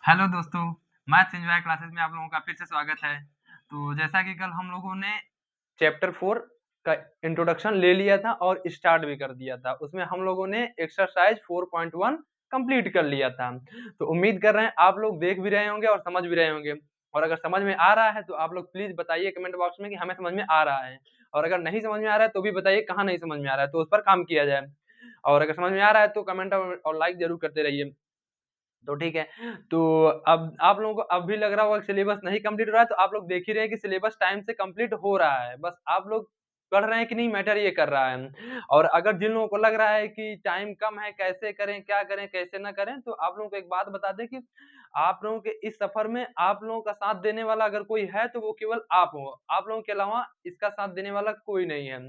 Hello दोस्तों, maths enjoy classes में आप लोगों का फिर से स्वागत है। तो जैसा कि कल हम लोगों ने चैप्टर 4 का इंट्रोडक्शन ले लिया था और स्टार्ट भी कर दिया था। उसमें हम लोगों ने एक्सरसाइज 4.1 कंप्लीट कर लिया था। तो उम्मीद कर रहे हैं आप लोग देख भी रहे होंगे और समझ भी रहे होंगे। और अगर समझ में आ रहा है तो आप लोग प्लीज बताइए कमेंट बॉक्स में कि हमें समझ में आ रहा है। और अगर नहीं समझ में आ रहा है तो भी बताइए कहाँ नहीं समझ में आ रहा है, तो उस पर काम किया जाए। और अगर समझ में आ रहा है तो कमेंट और लाइक जरूर करते रहिए। तो ठीक है, तो अब आप लोगों को अब भी लग रहा होगा कि सिलेबस नहीं कंप्लीट हो रहा है, तो आप लोग देख ही रहे हैं कि सिलेबस टाइम से कंप्लीट हो रहा है। बस आप लोग पढ़ रहे हैं कि नहीं, मैटर ये कर रहा है। और अगर जिन लोगों को लग रहा है कि टाइम कम है, कैसे करें, क्या करें, कैसे ना करें, तो आप लोगों को एक बात बता दें कि आप लोगों के इस सफर में आप लोगों का साथ देने वाला अगर कोई है, तो वो केवल आप हो। आप लोगों के अलावा इसका साथ देने वाला कोई नहीं है।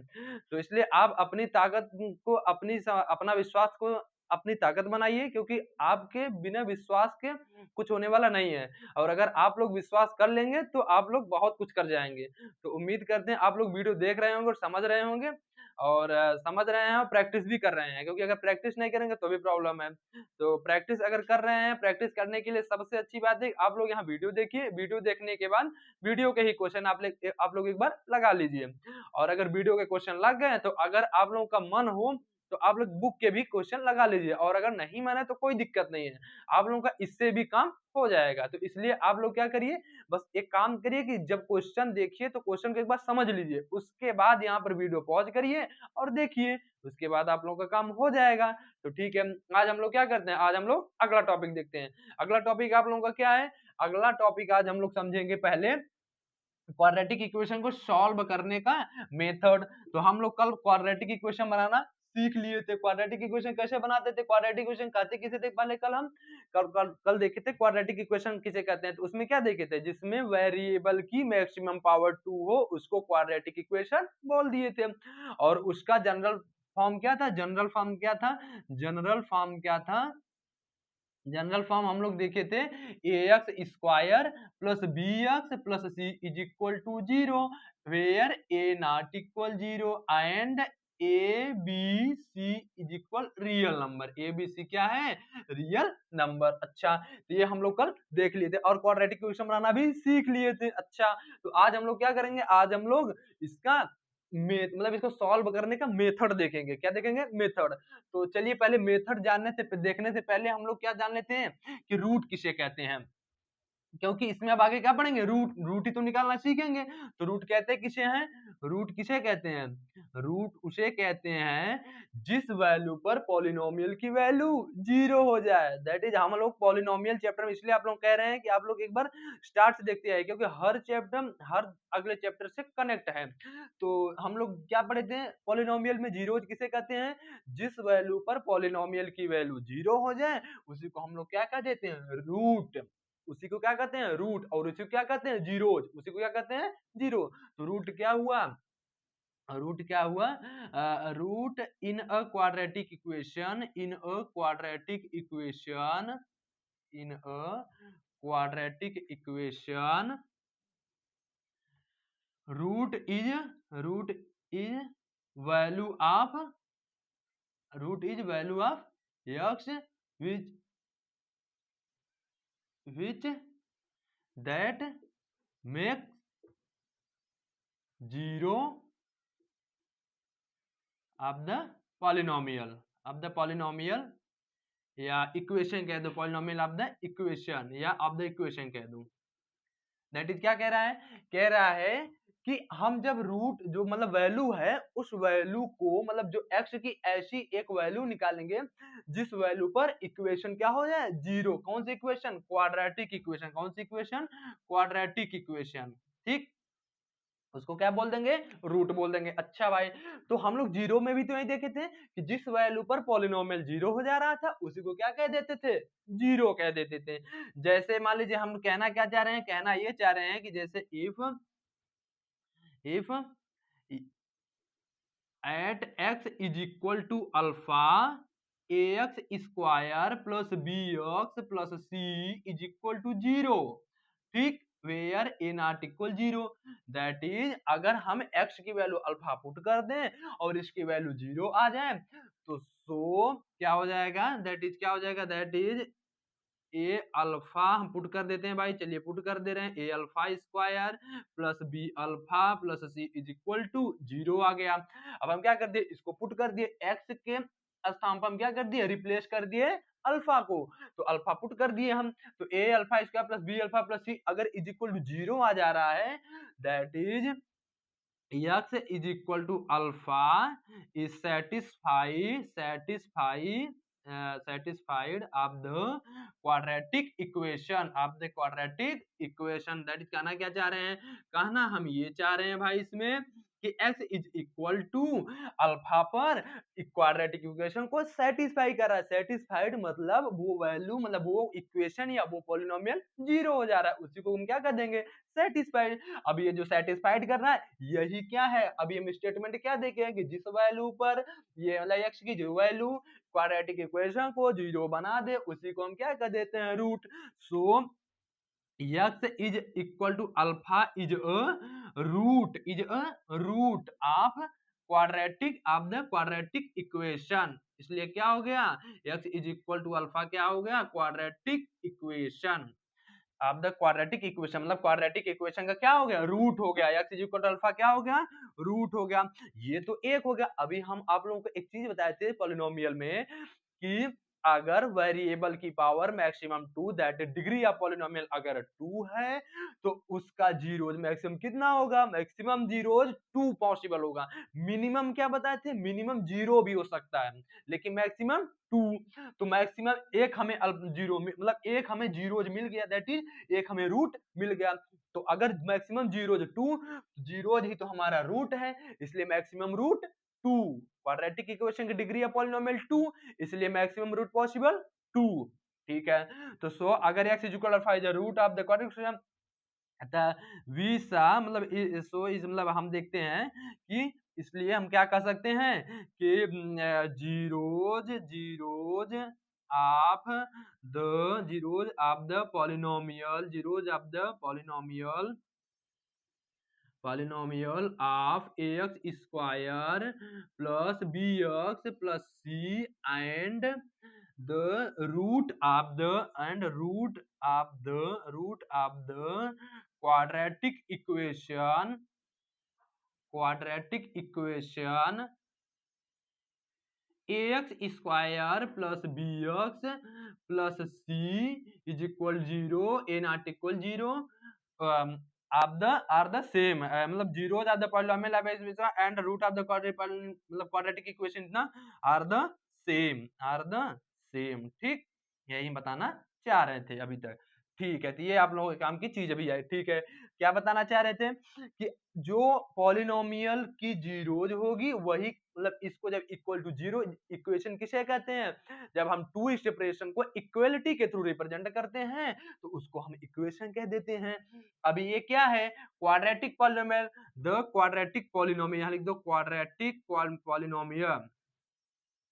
तो इसलिए आप अपनी ताकत को, अपना विश्वास को अपनी ताकत बनाइए, क्योंकि आपके बिना विश्वास के कुछ होने वाला नहीं है। और अगर आप लोग विश्वास कर लेंगे तो आप लोग बहुत कुछ कर जाएँगे। तो उम्मीद करते हैं आप लोग वीडियो देख रहे होंगे और समझ रहे होंगे, और समझ रहे हैं और प्रैक्टिस भी कर रहे हैं, क्योंकि अगर प्रैक्टिस नहीं करेंगे तो भी प्रॉब्लम है। तो प्रैक्टिस अगर कर रहे हैं, प्रैक्टिस करने के लिए सबसे अच्छी बात है आप लोग यहाँ वीडियो देखिए, वीडियो देखने के बाद वीडियो के ही क्वेश्चन आप लोग एक बार लगा लीजिए। और अगर वीडियो के क्वेश्चन लग गए तो अगर आप लोगों का मन हो तो आप लोग बुक के भी क्वेश्चन लगा लीजिए, और अगर नहीं माने तो कोई दिक्कत नहीं है। आप लोगों का इससे भी काम हो जाएगा। तो इसलिए आप लोग क्या करिए, बस एक काम करिए कि जब क्वेश्चन देखिए तो क्वेश्चन को एक बार समझ लीजिए। उसके बाद यहाँ पर वीडियो पॉज़ करिए और देखिए। उसके बाद आप लोगों का काम हो जाएगा। तो ठीक है, आज हम लोग क्या करते हैं, आज हम लोग अगला टॉपिक देखते हैं। अगला टॉपिक आप लोगों का क्या है? अगला टॉपिक आज हम लोग समझेंगे पहले क्वाड्रेटिक इक्वेशन को सॉल्व करने का मेथड। तो हम लोग कल क्वाड्रेटिक इक्वेशन बनाना सीख लिए थे। क्वाड्रेटिक इक्वेशन कैसे बनाते थे, क्वाड्रेटिक इक्वेशन कहते किसे थे, पहले कल हम कल देखे थे क्वाड्रेटिक इक्वेशन किसे कहते हैं। तो उसमें क्या देखे थे, जिसमें वेरिएबल की मैक्सिमम पावर 2 हो उसको क्वाड्रेटिक इक्वेशन बोल दिए थे। और उसका जनरल फॉर्म क्या था, जनरल फॉर्म हम लोग देखे थे a x square plus b x plus c is equal to zero, where a not equal zero and a b c is equal real number. A b c क्या है, real number. अच्छा, तो ये हम लोग कल देख लिए थे और क्वाड्रेटिक इक्वेशन बनाना भी सीख लिए थे। अच्छा, तो आज हम लोग क्या करेंगे, आज हम लोग इसका मतलब इसको सॉल्व करने का मेथड देखेंगे। क्या देखेंगे, मेथड। तो चलिए पहले मेथड देखने से पहले हम लोग क्या जान लेते हैं कि रूट किसे कहते हैं, क्योंकि इसमें अब आगे क्या पढ़ेंगे, रूट रूट ही तो निकालना सीखेंगे। तो रूट कहते किसे हैं, रूट किसे कहते हैं, रूट उसे कहते हैं जिस वैल्यू पर पॉलिनोमियल की वैल्यू जीरो हो जाए। दैट इज हम लोग पॉलिनोमियल चैप्टर में इसलिए आप लोग कह रहे हैं कि आप लोग एक बार स्टार्ट से देखते हैं, क्योंकि हर चैप्टर हर अगले चैप्टर से कनेक्ट है। तो हम लोग क्या पढ़े थे, पॉलिनोमियल में जीरोज किसे कहते हैं, जिस वैल्यू पर पॉलिनोमियल की वैल्यू जीरो हो जाए उसी को हम लोग क्या कह देते हैं, रूट। उसी को क्या कहते हैं, रूट। और उसी को क्या कहते हैं, जीरोज। उसी को क्या कहते हैं, जीरो। तो रूट क्या हुआ, रूट क्या हुआ, root in a quadratic equation, in a quadratic equation root is root is value of x which which that make zero of the polynomial या इक्वेशन कह दो, पॉलिनोमियल ऑफ द इक्वेशन या of the equation कह दो। That is क्या कह रहा है, कह रहा है कि हम जब रूट जो मतलब वैल्यू है उस वैल्यू को, मतलब जो एक्स की ऐसी एक वैल्यू निकालेंगे जिस वैल्यू पर इक्वेशन क्या हो जाए, जीरो। कौन सी इक्वेशन, क्वाड्रेटिक इक्वेशन। कौन सी इक्वेशन, क्वाड्रेटिक इक्वेशन। ठीक, उसको क्या बोल देंगे, रूट बोल देंगे। अच्छा भाई, तो हम लोग जीरो में भी तो यही देखे थे कि जिस वैल्यू पर पॉलिनोमियल जीरो हो जा रहा था उसी को क्या कह देते थे, जीरो कह देते थे। जैसे मान लीजिए हम कहना क्या चाह रहे हैं, कहना ये चाह रहे हैं कि जैसे if at x is equal to alpha a x square plus b x plus c is equal to zero. ठीक, where a not equal zero. That is अगर हम एक्स की वैल्यू अल्फा पुट कर दें और इसकी वैल्यू जीरो आ जाए तो सो क्या हो जाएगा, दैट इज क्या हो जाएगा, दैट इज ए अल्फा हम पुट कर देते हैं भाई, चलिए पुट कर दे रहे हैं, a alpha square plus b alpha plus c is equal to 0 आ गया। अब हम क्या कर दिए, इसको पुट कर दिए, एक्स के स्थान पर हम क्या कर दिए, रिप्लेस कर दिए अल्फा को, तो अल्फा पुट कर दिए हम, तो a alpha square plus b alpha plus c अगर इज इक्वल टू 0 आ जा रहा है, that is x is equal to alpha is satisfied of the quadratic equation that is कहना क्या चाह रहे हैं, कहना हम ये चाह रहे हैं भाई इसमें कि x is equal to alpha पर क्वाड्रेटिक इक्वेशन को सेटिस्फाई कर रहा है। सेटिस्फाइड मतलब वो वैल्यू, मतलब वो इक्वेशन या वो पॉलिनोमियल 0 हो जा रहा है, उसी को हम क्या कर देंगे, सेटिस्फाइड। अब ये जो सेटिस्फाइड कर रहा है यही क्या है, अभी हम स्टेटमेंट क्या देखे हैं कि जिस वैल्यू पर ये मतलब x की जो वैल्यू क्वाड्रेटिक इक्वेशन को 0 बना दे उसी को हम क्या कर देते हैं, root. So x is equal to alpha is a root of the quadratic equation, इसलिए क्या हो गया, x is equal to alpha क्या हो गया, quadratic equation of the quadratic equation, मतलब क्वाड्रेटिक इक्वेशन का क्या हो गया, रूट हो गया, x is equal to alpha क्या हो गया, रूट हो गया। ये तो एक हो गया। अभी हम आप लोगों को एक चीज बताए थे पॉलिनोमियल में कि अगर वेरिएबल की power maximum 2 that degree of polynomial अगर 2 है तो उसका जीरोज मैक्सिमम कितना होगा, मैक्सिमम जीरोज 2 पॉसिबल होगा। मिनिमम क्या बताए थे, मिनिमम 0 भी हो सकता है लेकिन मैक्सिमम 2, तो मैक्सिमम एक हमें जीरो मतलब एक हमें जीरोज मिल गया, दैट इज एक हमें रूट मिल गया। तो अगर मैक्सिमम जीरोज 2, जीरोज ही तो हमारा रूट है, इसलिए मैक्सिमम रूट 2, क्वाड्रेटिक इक्वेशन की डिग्री ऑफ पॉलिनोमियल 2, इसलिए मैक्सिमम रूट पॉसिबल 2। ठीक है, तो सो अगर x is equal to root of the quadratic equation वीसा मतलब सो इस मतलब हम देखते हैं कि इसलिए हम क्या कर सकते हैं कि zeros zeros of the polynomial, zeros of the polynomial of ax square plus bx plus c and the root of the quadratic equation ax square plus bx plus c is equal 0 a not equal 0 are the same, मतलब zeros of the polynomial of x and root of the मतलब quadratic equation ना are the same. ठीक, यही बताना चाह रहे थे अभी तक। ठीक है, तो ये आप लोगों के काम की चीज अभी है। ठीक है, क्या बताना चाह रहे थे कि जो पॉलिनोमियल की जीरोज होगी वही मतलब इसको जब इक्वल टू 0 इक्वेशन किसे कहते हैं, जब हम टू सेपरेशन को इक्वलिटी के थ्रू रिप्रेजेंट करते हैं तो उसको हम इक्वेशन कह देते हैं। अभी ये क्या है, quadratic polynomial, the quadratic polynomial, यहां लिख दो क्वाड्रेटिक पॉलिनोमियल,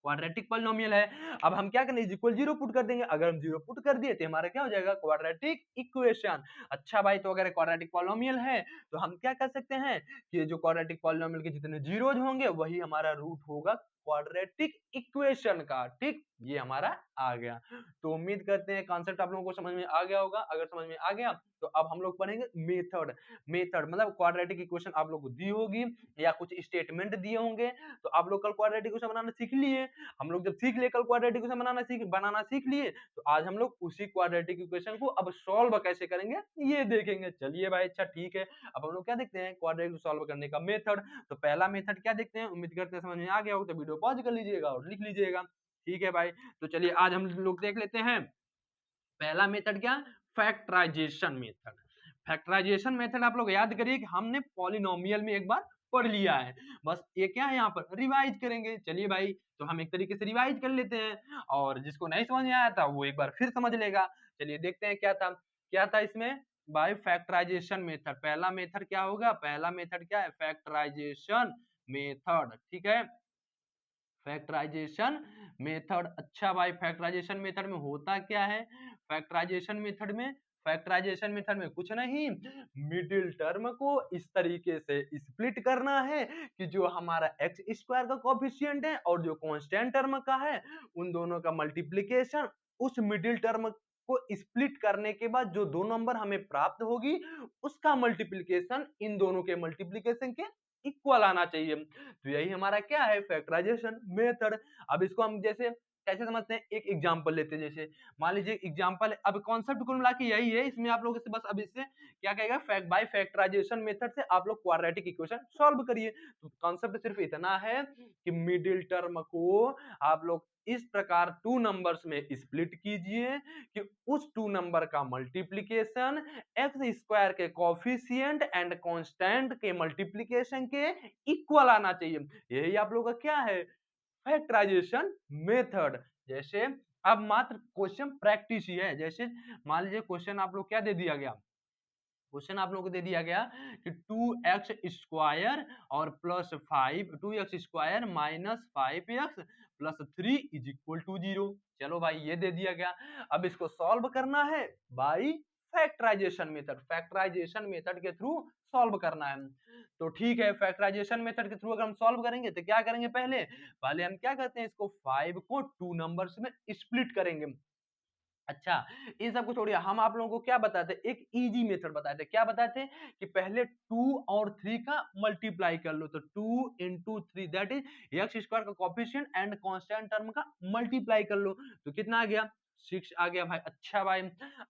क्वाड्रेटिक पॉलिनोमियल है। अब हम क्या करेंगे, इज इक्वल 0 पुट कर देंगे, अगर हम 0 पुट कर दिए तो हमारा क्या हो जाएगा, क्वाड्रेटिक इक्वेशन। अच्छा भाई, तो अगर क्वाड्रेटिक पॉलिनोमियल है तो हम क्या कर सकते हैं कि जो क्वाड्रेटिक पॉलिनोमियल के जितने जीरोज होंगे वही हमारा रूट होगा क्वाड्रेटिक इक्वेशन का। ठीक, ये हमारा आ गया। तो उम्मीद करते हैं कॉन्सेप्ट आप लोगों को समझ में आ गया होगा। अगर समझ में आ गया तो अब हम लोग पढ़ेंगे मेथड मतलब क्वाड्रेटिक इक्वेशन आप लोग को दी होगी या कुछ स्टेटमेंट दिए होंगे, तो आप लोग कल क्वाड्रेटिक इक्वेशन बनाना सीख लिए। हम लोग जब सीख लिए कल क्वाड्रेटिक इक्वेशन बनाना सीख लिए, तो आज हम लोग उसी क्वाड्रेटिक इक्वेशन को अब सॉल्व कैसे करेंगे ये देखेंगे। चलिए भाई, अच्छा ठीक है, अब हम लोग क्या देखते हैं, क्वाड्रेटिक सॉल्व करने का मेथड। तो पहला मेथड क्या देखते हैं, उम्मीद करते हैं समझ में आ गया हो, तो वीडियो पॉज कर लीजिएगा और लिख लीजिएगा। ठीक है भाई, तो चलिए आज हम लोग देख लेते हैं पहला मेथड क्या, फैक्टराइजेशन मेथड। फैक्टराइजेशन मेथड आप लोग याद करिए कि हमने पॉलिनोमियल में एक बार पढ़ लिया है, बस ये क्या है यहाँ पर रिवाइज करेंगे। चलिए भाई, तो हम एक तरीके से रिवाइज कर लेते हैं और जिसको नहीं समझ में आया था वो एक बार फिर समझ लेगा। चलिए देखते हैं क्या था इसमें भाई, फैक्टराइजेशन मेथड। पहला मेथड क्या होगा, पहला मेथड क्या है, फैक्टराइजेशन मेथड। ठीक है, फैक्टराइजेशन मेथड। अच्छा भाई, फैक्टराइजेशन मेथड में होता क्या है, फैक्टराइजेशन मेथड में कुछ नहीं, मिडिल टर्म को इस तरीके से स्प्लिट करना है कि जो हमारा एक्स स्क्वायर का कोफिशिएंट है और जो कांस्टेंट टर्म का है उन दोनों का मल्टीप्लिकेशन उस मिडिल टर्म को स्प्लिट करने के बाद जो 2 नंबर हमें प्राप्त होगी उसका मल्टीप्लिकेशन इन दोनों के मल्टीप्लिकेशन के इक्वल आना चाहिए। तो यही हमारा क्या है, फैक्टराइजेशन मेथड। अब इसको हम जैसे कैसे समझते हैं, एक एग्जांपल लेते हैं। जैसे मान लीजिए एग्जांपल, अब कॉन्सेप्ट कुल मिला के यही है, इसमें आप लोगों से बस अब इससे क्या कहेगा, बाय फैक्टराइजेशन मेथड से आप लोग क्वाड्रेटिक इक्वेशन सॉल्व करिए। तो कॉन्सेप्ट सिर्फ इतना है कि मिडिल टर्म को आप लोग इस प्रकार 2 नंबर्स में स्प्लिट कीजिए कि उस 2 नंबर का मल्टीप्लिकेशन एक्स स्क्वायर के कोफिशिएंट एंड कांस्टेंट के मल्टीप्लिकेशन के इक्वल आना चाहिए। यही आप लोगों का क्या है, फैक्टराइजेशन मेथड। जैसे अब मात्र क्वेश्चन प्रैक्टिस ही है। जैसे मान लीजिए क्वेश्चन आप लोग क्या दे दिया गया, क्वेश्चन आप लोगों को दे दिया गया कि 2x स्क्वायर और plus 5, 2x square minus 5x plus 3 is equal to 0। चलो भाई ये दे दिया गया, अब इसको सॉल्व करना है by factorization method. Factorization method के थ्रू सॉल्व करना है। तो ठीक है, फैक्टराइजेशन मेथड के थ्रू अगर हम सॉल्व करेंगे तो क्या करेंगे, पहले पहले हम क्या करते हैं, इसको 5 को 2 नंबर्स में स्प्लिट करेंगे। अच्छा, इन सबको छोड़िए, हम आप लोगों को क्या बताते हैं, एक इजी मेथड बताते हैं। क्या बताते हैं कि पहले 2 और 3 का मल्टीप्लाई कर लो। तो 2 into 3 that is x square का कोफिशिएंट एंड कांस्टेंट टर्म का मल्टीप्लाई कर लो। तो कितना आ गया, 6 आ गया भाई। अच्छा भाई,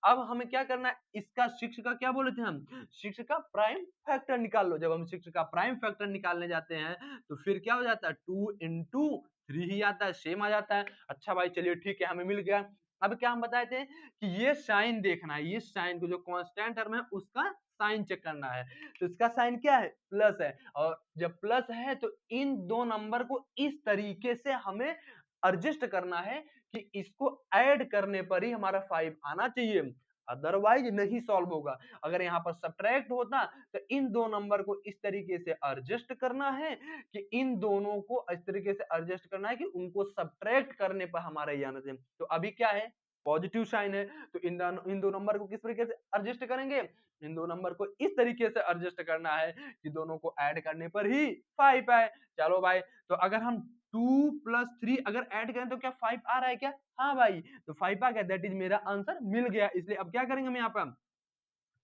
अब हमें क्या करना है, इसका 6 का क्या बोले थे हम, 6 का प्राइम फैक्टर निकाल लो। जब हम 6 का प्राइम फैक्टर निकालने जाते हैं तो फिर क्या हो जाता है, 2 into 3 ही आता है, सेम आ जाता है। अच्छा भाई चलिए ठीक है, हमें मिल गया। अब क्या हम बताए थे कि ये साइन देखना है, ये साइन को जो कांस्टेंट टर्म है उसका साइन चेक करना है। तो इसका साइन क्या है, प्लस है, और जब प्लस है तो इन दो नंबर को इस तरीके से हमें एडजस्ट करना है कि इसको ऐड करने पर ही हमारा 5 आना चाहिए, अदरवाइज नहीं सॉल्व होगा। अगर यहाँ पर सब्ट्रैक्ट होता तो इन दो नंबर को इस तरीके से एडजस्ट करना है कि इन दोनों को इस तरीके से एडजस्ट करना है कि उनको सब्ट्रैक्ट करने पर हमारा ये आना चाहिए। तो अभी क्या है, पॉजिटिव साइन है, तो इन दो नंबर को किस तरीके से एडजस्ट करेंगे, इन दो नंबर को इस तरीके से एडजस्ट करना है कि दोनों को ऐड करने पर ही 5 आए। चलो भाई, तो अगर हम 2 प्लस 3 अगर ऐड करें तो क्या 5 आ रहा है क्या, हाँ भाई, तो 5 आ गया, दैट इज मेरा आंसर मिल गया। इसलिए अब क्या करेंगे हम यहाँ पर,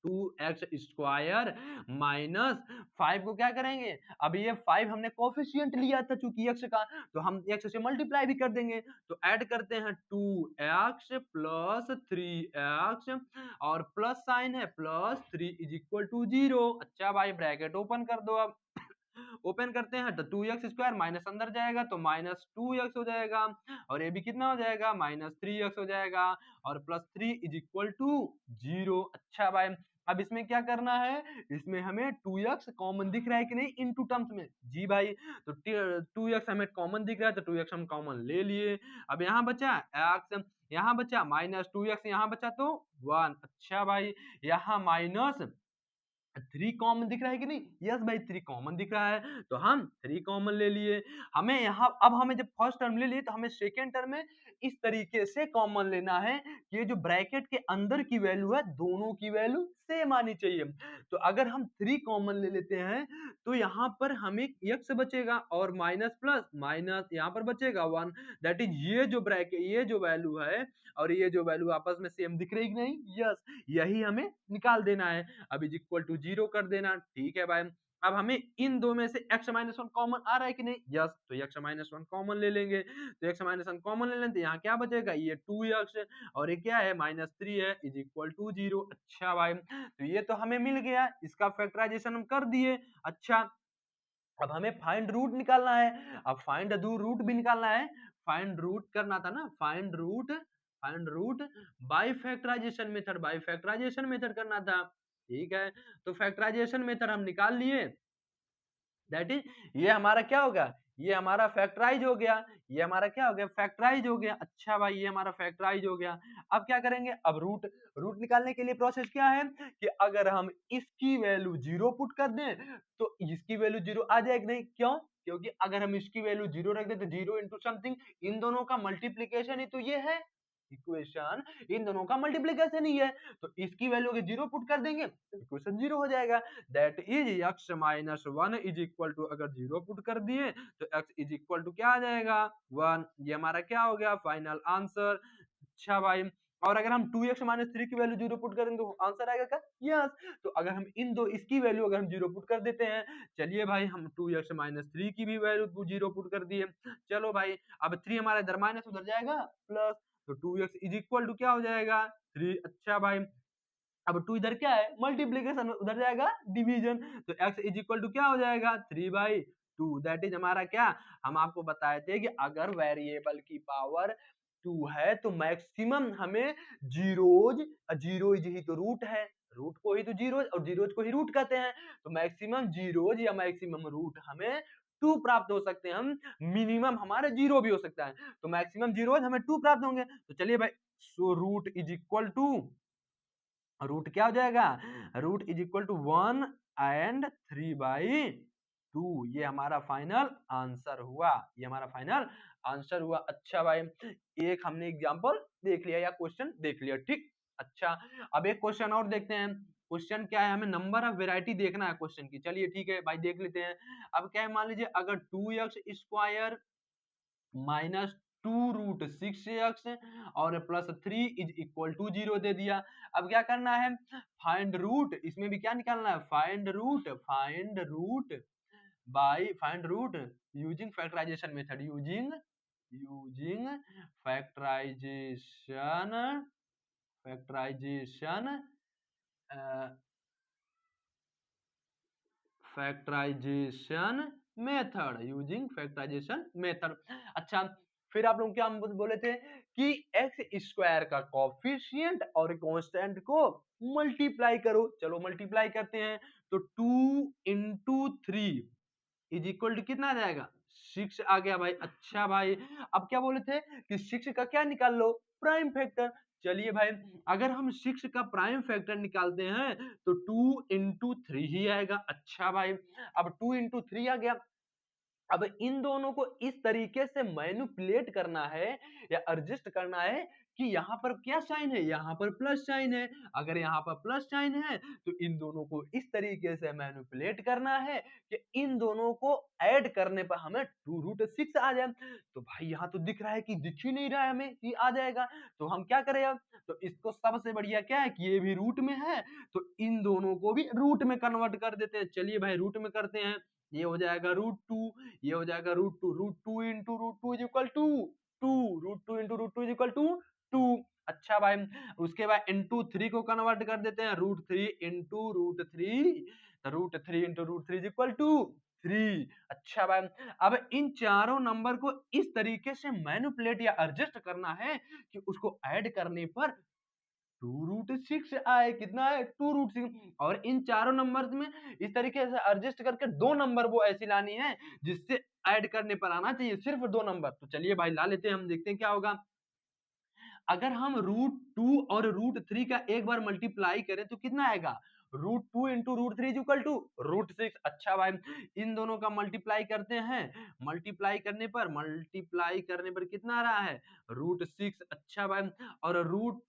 2x स्क्वायर माइनस 5 को क्या करेंगे, अब ये 5 हमने कोफिशिएंट लिया था चूंकि x का, तो हम x से मल्टीप्लाई भी कर देंगे। तो ऐड करते हैं 2x प्लस 3x और प्लस साइन है प्लस 3 इज इक्वल टू 0। अच्छा भाई ब्रैकेट ओपन कर दो। अब ओपन करते हैं तो 2x स्क्वायर माइनस अंदर जाएगा तो माइनस 2x हो जाएगा, और ये भी कितना हो जाएगा, माइनस 3x हो जाएगा, और प्लस 3 इज इक्वल टू 0। अच्छा भाई, अब इसमें क्या करना है, इसमें हमें 2x कॉमन दिख रहा है कि नहीं इनटू टर्म्स में, जी भाई। तो 2x हमें कॉमन दिख रहा है तो 2x हम कॉमन ले लिए। अब यहाँ बचा x, यहाँ बचा माइनस 2x, यहाँ बचा तो 1। अच्छा भाई, यहाँ माइनस 3 कॉमन दिख रहा है कि नहीं, यस भाई 3 कॉमन दिख रहा है, तो हम 3 कॉमन ले लिए। हमें यहाँ अब हमें जब फर्स्ट टर्म ले लिए तो हमें सेकेंड टर्म में इस तरीके से कॉमन लेना है कि ये जो ब्रैकेट के अंदर की वैल्यू है दोनों की वैल्यू सेम आनी चाहिए। तो अगर हम 3 कॉमन ले लेते हैं तो यहाँ पर हमें x बचेगा और माइनस प्लस माइनस यहाँ पर बचेगा 1, दैट इज ये जो ब्रैकेट, ये जो वैल्यू है और ये जो वैल्यू आपस में सेम दिख रही कि नहीं, यस, यही हमें निकाल देना है। अब इज इक्वल टू 0 कर देना, ठीक है भाई। अब हमें इन दो में से x माइनस 1 कॉमन आ रहा है कि नहीं, यस, तो x माइनस 1 कॉमन ले लेंगे। तो x माइनस 1 कॉमन ले लेंगे तो यहाँ क्या बचेगा, ये 2x और ये क्या है माइनस 3 है, इज इक्वल टू 0। अच्छा भाई, तो ये तो हमें मिल गया, इसका फैक्टराइजेशन हम कर दिए। अच्छा, अब हमें फाइंड रूट निकालना है। अब फाइंड रूट भी निकालना है, फाइंड रूट करना था ना, find root by factorization method, by factorization method करना था, ठीक है। तो फैक्टराइजेशन मेथड हम निकाल लिए, दैट इज ये हमारा क्या होगा, ये हमारा फैक्टराइज हो गया, ये हमारा क्या हो गया, फैक्टराइज हो गया। अच्छा भाई, ये हमारा फैक्टराइज हो गया। अब क्या करेंगे, अब रूट रूट निकालने के लिए प्रोसेस क्या है कि अगर हम इसकी वैल्यू 0 पुट कर दें तो इसकी वैल्यू 0 आ जाएगी, नहीं क्यों, क्योंकि अगर हम इसकी वैल्यू 0 रख दें तो 0 इंटू समथिंग, इन दोनों का मल्टीप्लीकेशन ही तो ये है इक्वेशन, इन दोनों का मल्टीप्लीकेशन ही है। तो इसकी वैल्यू अगर 0 पुट कर देंगे तो इक्वेशन 0 हो जाएगा, that is x minus 1 is equal to, अगर 0 पुट कर दिए तो x इज इक्वल टू क्या आ जाएगा 1। ये हमारा क्या हो गया, फाइनल आंसर। अच्छा भाई, और अगर हम 2x माइनस 3 की वैल्यू 0 पुट करेंगे तो आंसर आएगा क्या? यस। तो अगर हम इन दो इसकी वैल्यू अगर हम 0 पुट कर देते हैं, चलिए भाई हम 2x माइनस 3 की भी वैल्यू 0 पुट कर दिए। चलो भाई अब 3 हमारा इधर माइनस उधर जाएगा प्लस, तो 2x इज इक्वल टू क्या हो जाएगा 3। अच्छा भाई अब 2 इधर क्या है मल्टीप्लीकेशन, उधर जाएगा डिवीजन, तो x इज इक्वल टू क्या हो जाएगा 3/2। दैट इज हमारा क्या, हम आपको बताए थे कि अगर वेरिएबल की पावर 2 है तो मैक्सिमम हमें जीरोज, जीरोज ही तो रूट है, रूट को ही तो जीरोज और जीरोज को ही रूट कहते हैं, तो मैक्सिमम जीरोज या मैक्सिमम रूट हमें 2 प्राप्त हो सकते हैं, हम मिनिमम हमारे 0 भी हो सकता है, तो मैक्सिमम जीरोज हमें 2 प्राप्त होंगे। तो चलिए भाई so root is equal to, root क्या हो जाएगा, root is equal to 1 and 3/2, ये हमारा फाइनल आंसर हुआ, ये हमारा फाइनल आंसर हुआ। अच्छा भाई एक हमने एग्जांपल देख लिया या क्वेश्चन देख लिया, ठीक। अच्छा अब एक क्वेश्चन और देखते हैं, क्वेश्चन क्या है, हमें नंबर ऑफ वेराइटी देखना है क्वेश्चन की, चलिए ठीक है भाई देख लेते हैं। अब क्या है मान लीजिए अगर 2x स्क्वायर माइनस 2√6x और प्लस 3 इज इक्वल टू 0 दे दिया। अब क्या करना है, फाइंड रूट, इसमें भी क्या निकालना है, find root, find root by find root using factorization method, using using factorization, factorization factorization method, using factorization method. अच्छा फिर आप लोग क्या हम बोले थे कि एक्स स्क्वायर का कोफिशिएंट और कांस्टेंट को मल्टीप्लाई करो, चलो मल्टीप्लाई करते हैं, तो 2 इंटू 3 इज इक्वल टू कितना आ जाएगा 6 आ गया भाई। अच्छा भाई अब क्या बोले थे कि 6 का क्या निकाल लो प्राइम फैक्टर, चलिए भाई अगर हम 6 का प्राइम फैक्टर निकालते हैं तो 2 इंटू 3 ही आएगा। अच्छा भाई अब 2 इंटू 3 आ गया, अब इन दोनों को इस तरीके से मैनिपुलेट करना है या एडजस्ट करना है कि यहाँ पर क्या साइन है, यहाँ पर प्लस साइन है, अगर यहाँ पर प्लस साइन है तो इन दोनों को इस तरीके से मैनिपुलेट करना है कि इन दोनों को ऐड करने पर हमें 2√6 आ जाए। तो भाई यहाँ तो दिख रहा है कि दिख ही नहीं रहा है हमें कि आ जाएगा, तो हम क्या करें अब, तो इसको सबसे बढ़िया क्या है कि ये भी रूट में है तो इन दोनों को भी रूट में कन्वर्ट कर देते हैं। चलिए भाई रूट में करते हैं, ये हो जाएगा √2, ये हो जाएगा √2 into √2 is equal to 2, √2 into √2 is equal to 2। अच्छा भाई उसके बाद इंटू 3 को कन्वर्ट कर देते हैं, √3 into √3, √3 into √3 is equal to 3। अच्छा भाई अब इन चारों नंबर को इस तरीके से मैनिपुलेट या एडजस्ट करना है कि उसको ऐड करने पर 2√6 आए, कितना है 2√6, और इन चारों नंबर्स में इस तरीके से एडजस्ट करके दो नंबर वो ऐसी लानी है जिससे ऐड करने पर आना चाहिए सिर्फ दो नंबर। तो चलिए भाई ला लेते हैं, हम देखते हैं क्या होगा। अगर हम √2 और √3 का एक बार मल्टीप्लाई करें तो कितना आएगा, √2 इंटू √3 इज इक्वल टू √6। अच्छा भाई इन दोनों का मल्टीप्लाई करते हैं, मल्टीप्लाई करने पर कितना आ रहा है √6। अच्छा भाई और √2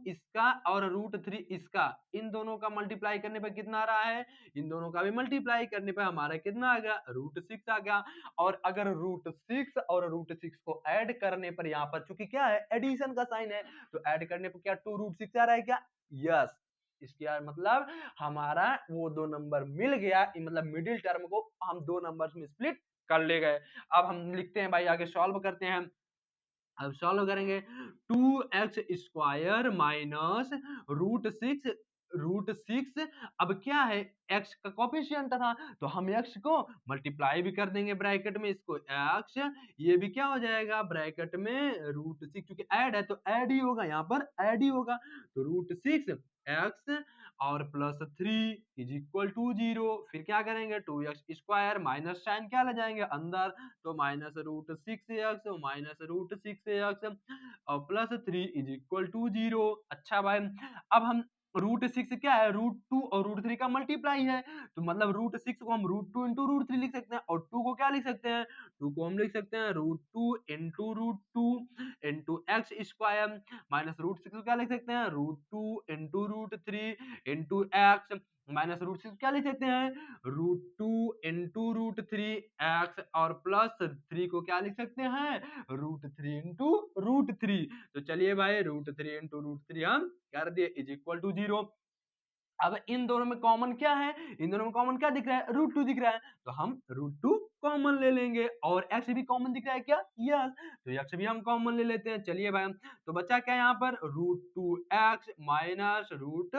इसका और √3 इसका, इन दोनों का मल्टीप्लाई करने पर कितना आ रहा है, इन दोनों का भी मल्टीप्लाई करने पर हमारा कितना आ गया √6 आ गया। और अगर √6 और √6 को ऐड करने पर यहाँ पर चूंकि क्या है एडिशन का साइन है तो ऐड करने पर क्या 2√6 आ रहा है क्या, यस। इसके मतलब हमारा वो दो नंबर मिल गया, मतलब मिडिल टर्म को हम दो नंबर्स में स्प्लिट कर ले गए। अब हम लिखते हैं भाई आगे सॉल्व करते हैं, अब सॉल्व करेंगे 2x स्क्वायर माइनस √6, अब क्या है x का कोफिशिएंट था तो हम x को मल्टीप्लाई भी कर देंगे ब्रैकेट में, इसको x, ये भी क्या हो जाएगा ब्रैकेट में √6, क्योंकि ऐड है तो ऐड ही होगा, यहाँ पर ऐड ही होगा, तो √6x और प्लस 3 इज इक्वल टू 0। फिर क्या करेंगे 2x स्क्वायर माइनस साइन क्या ले जाएंगे अंदर, तो माइनस √6x माइनस √6x और प्लस 3 इज इक्वल टू 0। अच्छा भाई अब हम √6 क्या है √2 और √3 का मल्टीप्लाई है, तो मतलब √6 को हम √2 इंटू √3 लिख सकते हैं और 2 को क्या लिख सकते हैं, 2 को हम लिख सकते हैं √2 into √2 into x square minus √6 को क्या लिख सकते हैं √2 into √3 into x minus root three क्या लिख सकते हैं, root two into root three x, और प्लस थ्री को क्या लिख सकते हैं, root three into root three. तो चलिए भाई root three into root three हम कर दिए इज इक्वल टू 0। अब इन दोनों में कॉमन क्या है, इन दोनों में कॉमन क्या दिख रहा है, रूट टू दिख रहा है, तो हम रूट टू कॉमन ले लेंगे, और एक्स भी कॉमन दिख रहा है क्या, यस, तो एक्स भी हम कॉमन ले लेते हैं। चलिए भाई, तो बचा क्या यहाँ पर, root two x minus root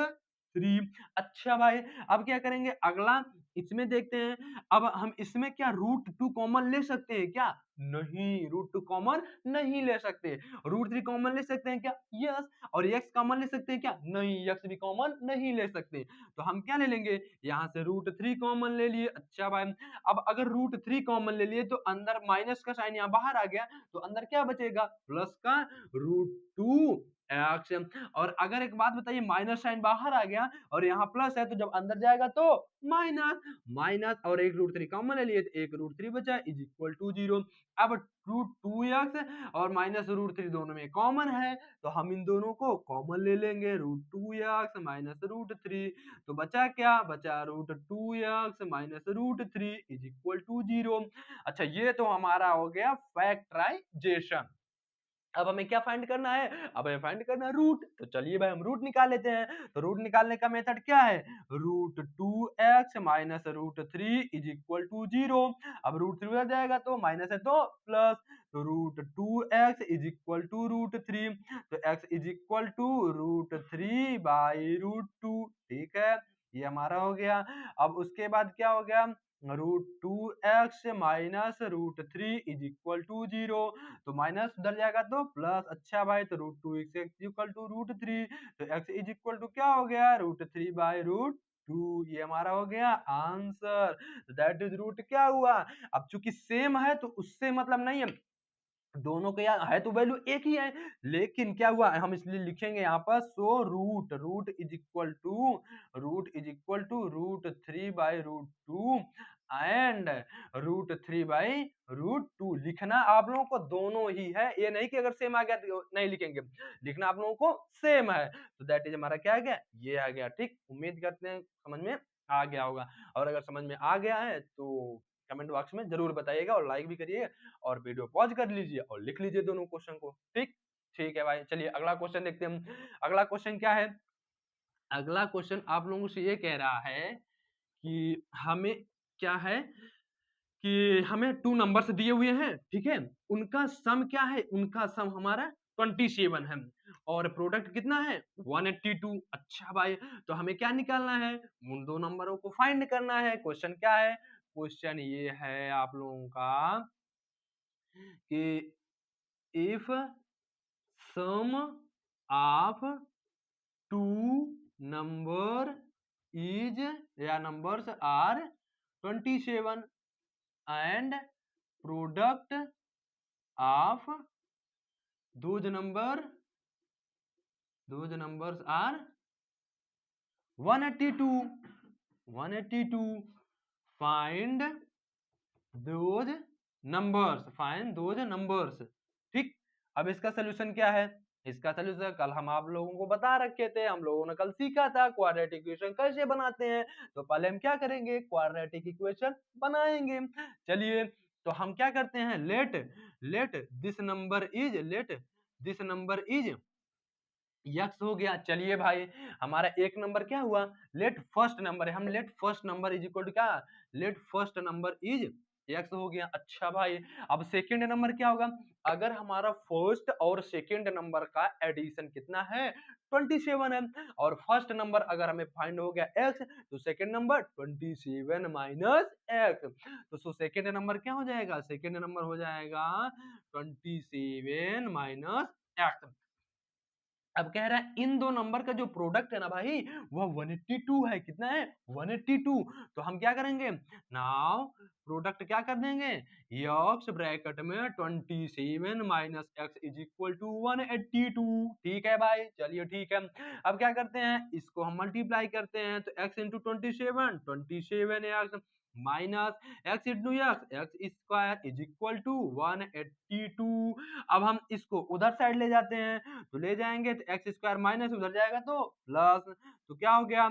three. अच्छा भाई, अब क्या करेंगे, अगला इसमें देखते हैं, अब हम इसमें क्या रूट टू कॉमन ले सकते हैं क्या, नहीं, रूट टू कॉमन नहीं ले सकते। रूट थ्री कॉमन ले सकते हैं क्या, यस, और x कॉमन ले सकते हैं क्या, नहीं, x भी कॉमन नहीं ले सकते। तो हम क्या ले लेंगे, यहाँ से रूट थ्री कॉमन ले लिए। अच्छा भाई, अब अगर रूट थ्री कॉमन ले लिए तो अंदर माइनस का साइन यहाँ बाहर आ गया, तो अंदर क्या बचेगा, प्लस का रूट टू एक्स। और अगर एक बात बताइए, माइनस साइन बाहर आ गया और यहाँ प्लस है, तो जब अंदर जाएगा तो माइनस, माइनस और एक रूट थ्री कॉमन ले लिए, तो एक रूट थ्री बचा इज इक्वल टू 0। अब रूट टू एक्स और माइनस रूट थ्री दोनों में कॉमन है, तो हम इन दोनों को कॉमन ले लेंगे, root two x minus root three. तो बचा क्या, बचा root two x minus root three is equal to 0। अच्छा, ये तो हमारा हो गया फैक्टराइजेशन। अब हमें क्या फाइंड करना है, अब हमें फाइंड करना है रूट। तो चलिए भाई हम रूट निकाल लेते हैं। तो रूट निकालने का मेथड क्या है, root two x minus root three is equal to 0। अब रूट थ्री उधर जाएगा तो माइनस है तो प्लस, तो root two x is equal to root three, तो x is equal to root three by root two. ठीक है, ये हमारा हो गया। अब उसके बाद क्या हो गया, root two x minus root three is equal to 0, तो माइनस उधर जाएगा तो प्लस। अच्छा भाई, तो root two x equal to root three, तो एक्स इज इक्वल टू क्या हो गया, root three by root two. ये हमारा हो गया आंसर, दैट इज रूट क्या हुआ। अब चूंकि सेम है तो उससे मतलब नहीं है, दोनों के यहाँ है तो वैल्यू एक ही है, लेकिन क्या हुआ, हम इसलिए लिखेंगे यहाँ पर so root root is equal to root three by root two and root three by root two. लिखना आप लोगों को दोनों ही है, ये नहीं कि अगर सेम आ गया तो नहीं लिखेंगे, लिखना आप लोगों को सेम है। तो दैट इज हमारा क्या आ गया, ये आ गया। ठीक, उम्मीद करते हैं समझ में आ गया होगा, और अगर समझ में आ गया है तो कमेंट बॉक्स में जरूर बताइएगा और लाइक भी करिएगा, और वीडियो पॉज कर लीजिए और लिख लीजिए दोनों क्वेश्चन को। ठीक, ठीक है भाई, चलिए अगला क्वेश्चन देखते हैं हम। अगला क्वेश्चन क्या है, अगला क्वेश्चन आप लोगों से ये कह रहा है कि हमें क्या है, कि हमें टू नंबर्स दिए हुए हैं, ठीक है, उनका सम क्या है, उनका सम हमारा 27 है, और प्रोडक्ट कितना है 182। अच्छा भाई, तो हमें क्या निकालना है, उन दो नंबरों को फाइंड करना है। क्वेश्चन क्या है, क्वेश्चन ये है आप लोगों का कि if sum of two number is या numbers are 27 and product of those numbers are 182 find those numbers। ठीक, अब इसका सोल्यूशन क्या है, इसका सोल्यूशन कल हम आप लोगों को बता रखे थे, हम लोगों ने कल सीखा था क्वाड्रेटिक इक्वेशन कैसे बनाते हैं। तो पहले हम क्या करेंगे, क्वाड्रेटिक इक्वेशन बनाएंगे। चलिए, तो हम क्या करते हैं, let this number is x हो गया। चलिए भाई, हमारा एक नंबर क्या हुआ, लेट फर्स्ट नंबर है, हम let first number is equal to क्या, let first number is x हो गया। अच्छा भाई, अब सेकंड नंबर क्या होगा, अगर हमारा फर्स्ट और सेकंड नंबर का एडिशन कितना है 27 है, और फर्स्ट नंबर अगर हमें फाइंड हो गया एक्स, तो सेकंड नंबर 27 माइनस एक्स, तो सो सेकंड नंबर क्या हो जाएगा, सेकंड नंबर हो जाएगा 27 माइनस एक्स। अब कह रहा है इन दो नंबर का जो प्रोडक्ट है ना भाई, वो 182 है, कितना है 182। तो हम क्या करेंगे, नाउ प्रोडक्ट क्या कर देंगे, यक्स ब्रैकेट में 27 minus x is equal to 182। ठीक है भाई, चलिए ठीक है। अब क्या करते हैं, इसको हम मल्टीप्लाई करते हैं, तो x into 27 x minus x into x square is equal to 182। अब हम इसको उधर साइड ले जाते हैं, तो ले जाएंगे तो एक्स स्क्वायर माइनस उधर जाएगा तो प्लस, तो क्या हो गया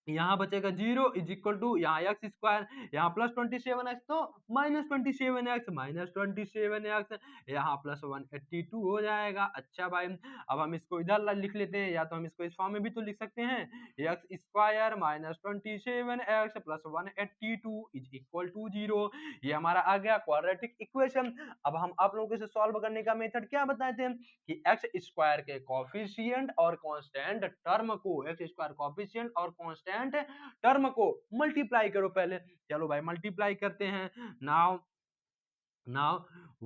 यहाँ बचेगा 0 इज इक्वल टू यहाँ एक्स स्क्वायर, यहाँ प्लस 27x तो माइनस 27x, माइनस 27x, यहाँ प्लस 182 हो जाएगा। अच्छा भाई, अब हम इसको इधर लिख लेते हैं, या तो हम इसको इस फॉर्म में भी तो लिख सकते हैं, x square minus 27x plus 182 is equal to 0। ये हमारा आ गया क्वाड्रेटिक इक्वेशन। अब हम आप लोगों से सॉल्व करने का मेथड क्या बताए थे कि एक्स स्क्वायर के कोफिशिएंट और कांस्टेंट टर्म को, एक्स स्क्वायर कोफिशिएंट और कांस्टेंट टर्म को मल्टीप्लाई करो पहले। चलो भाई मल्टीप्लाई करते हैं। नाउ नाउ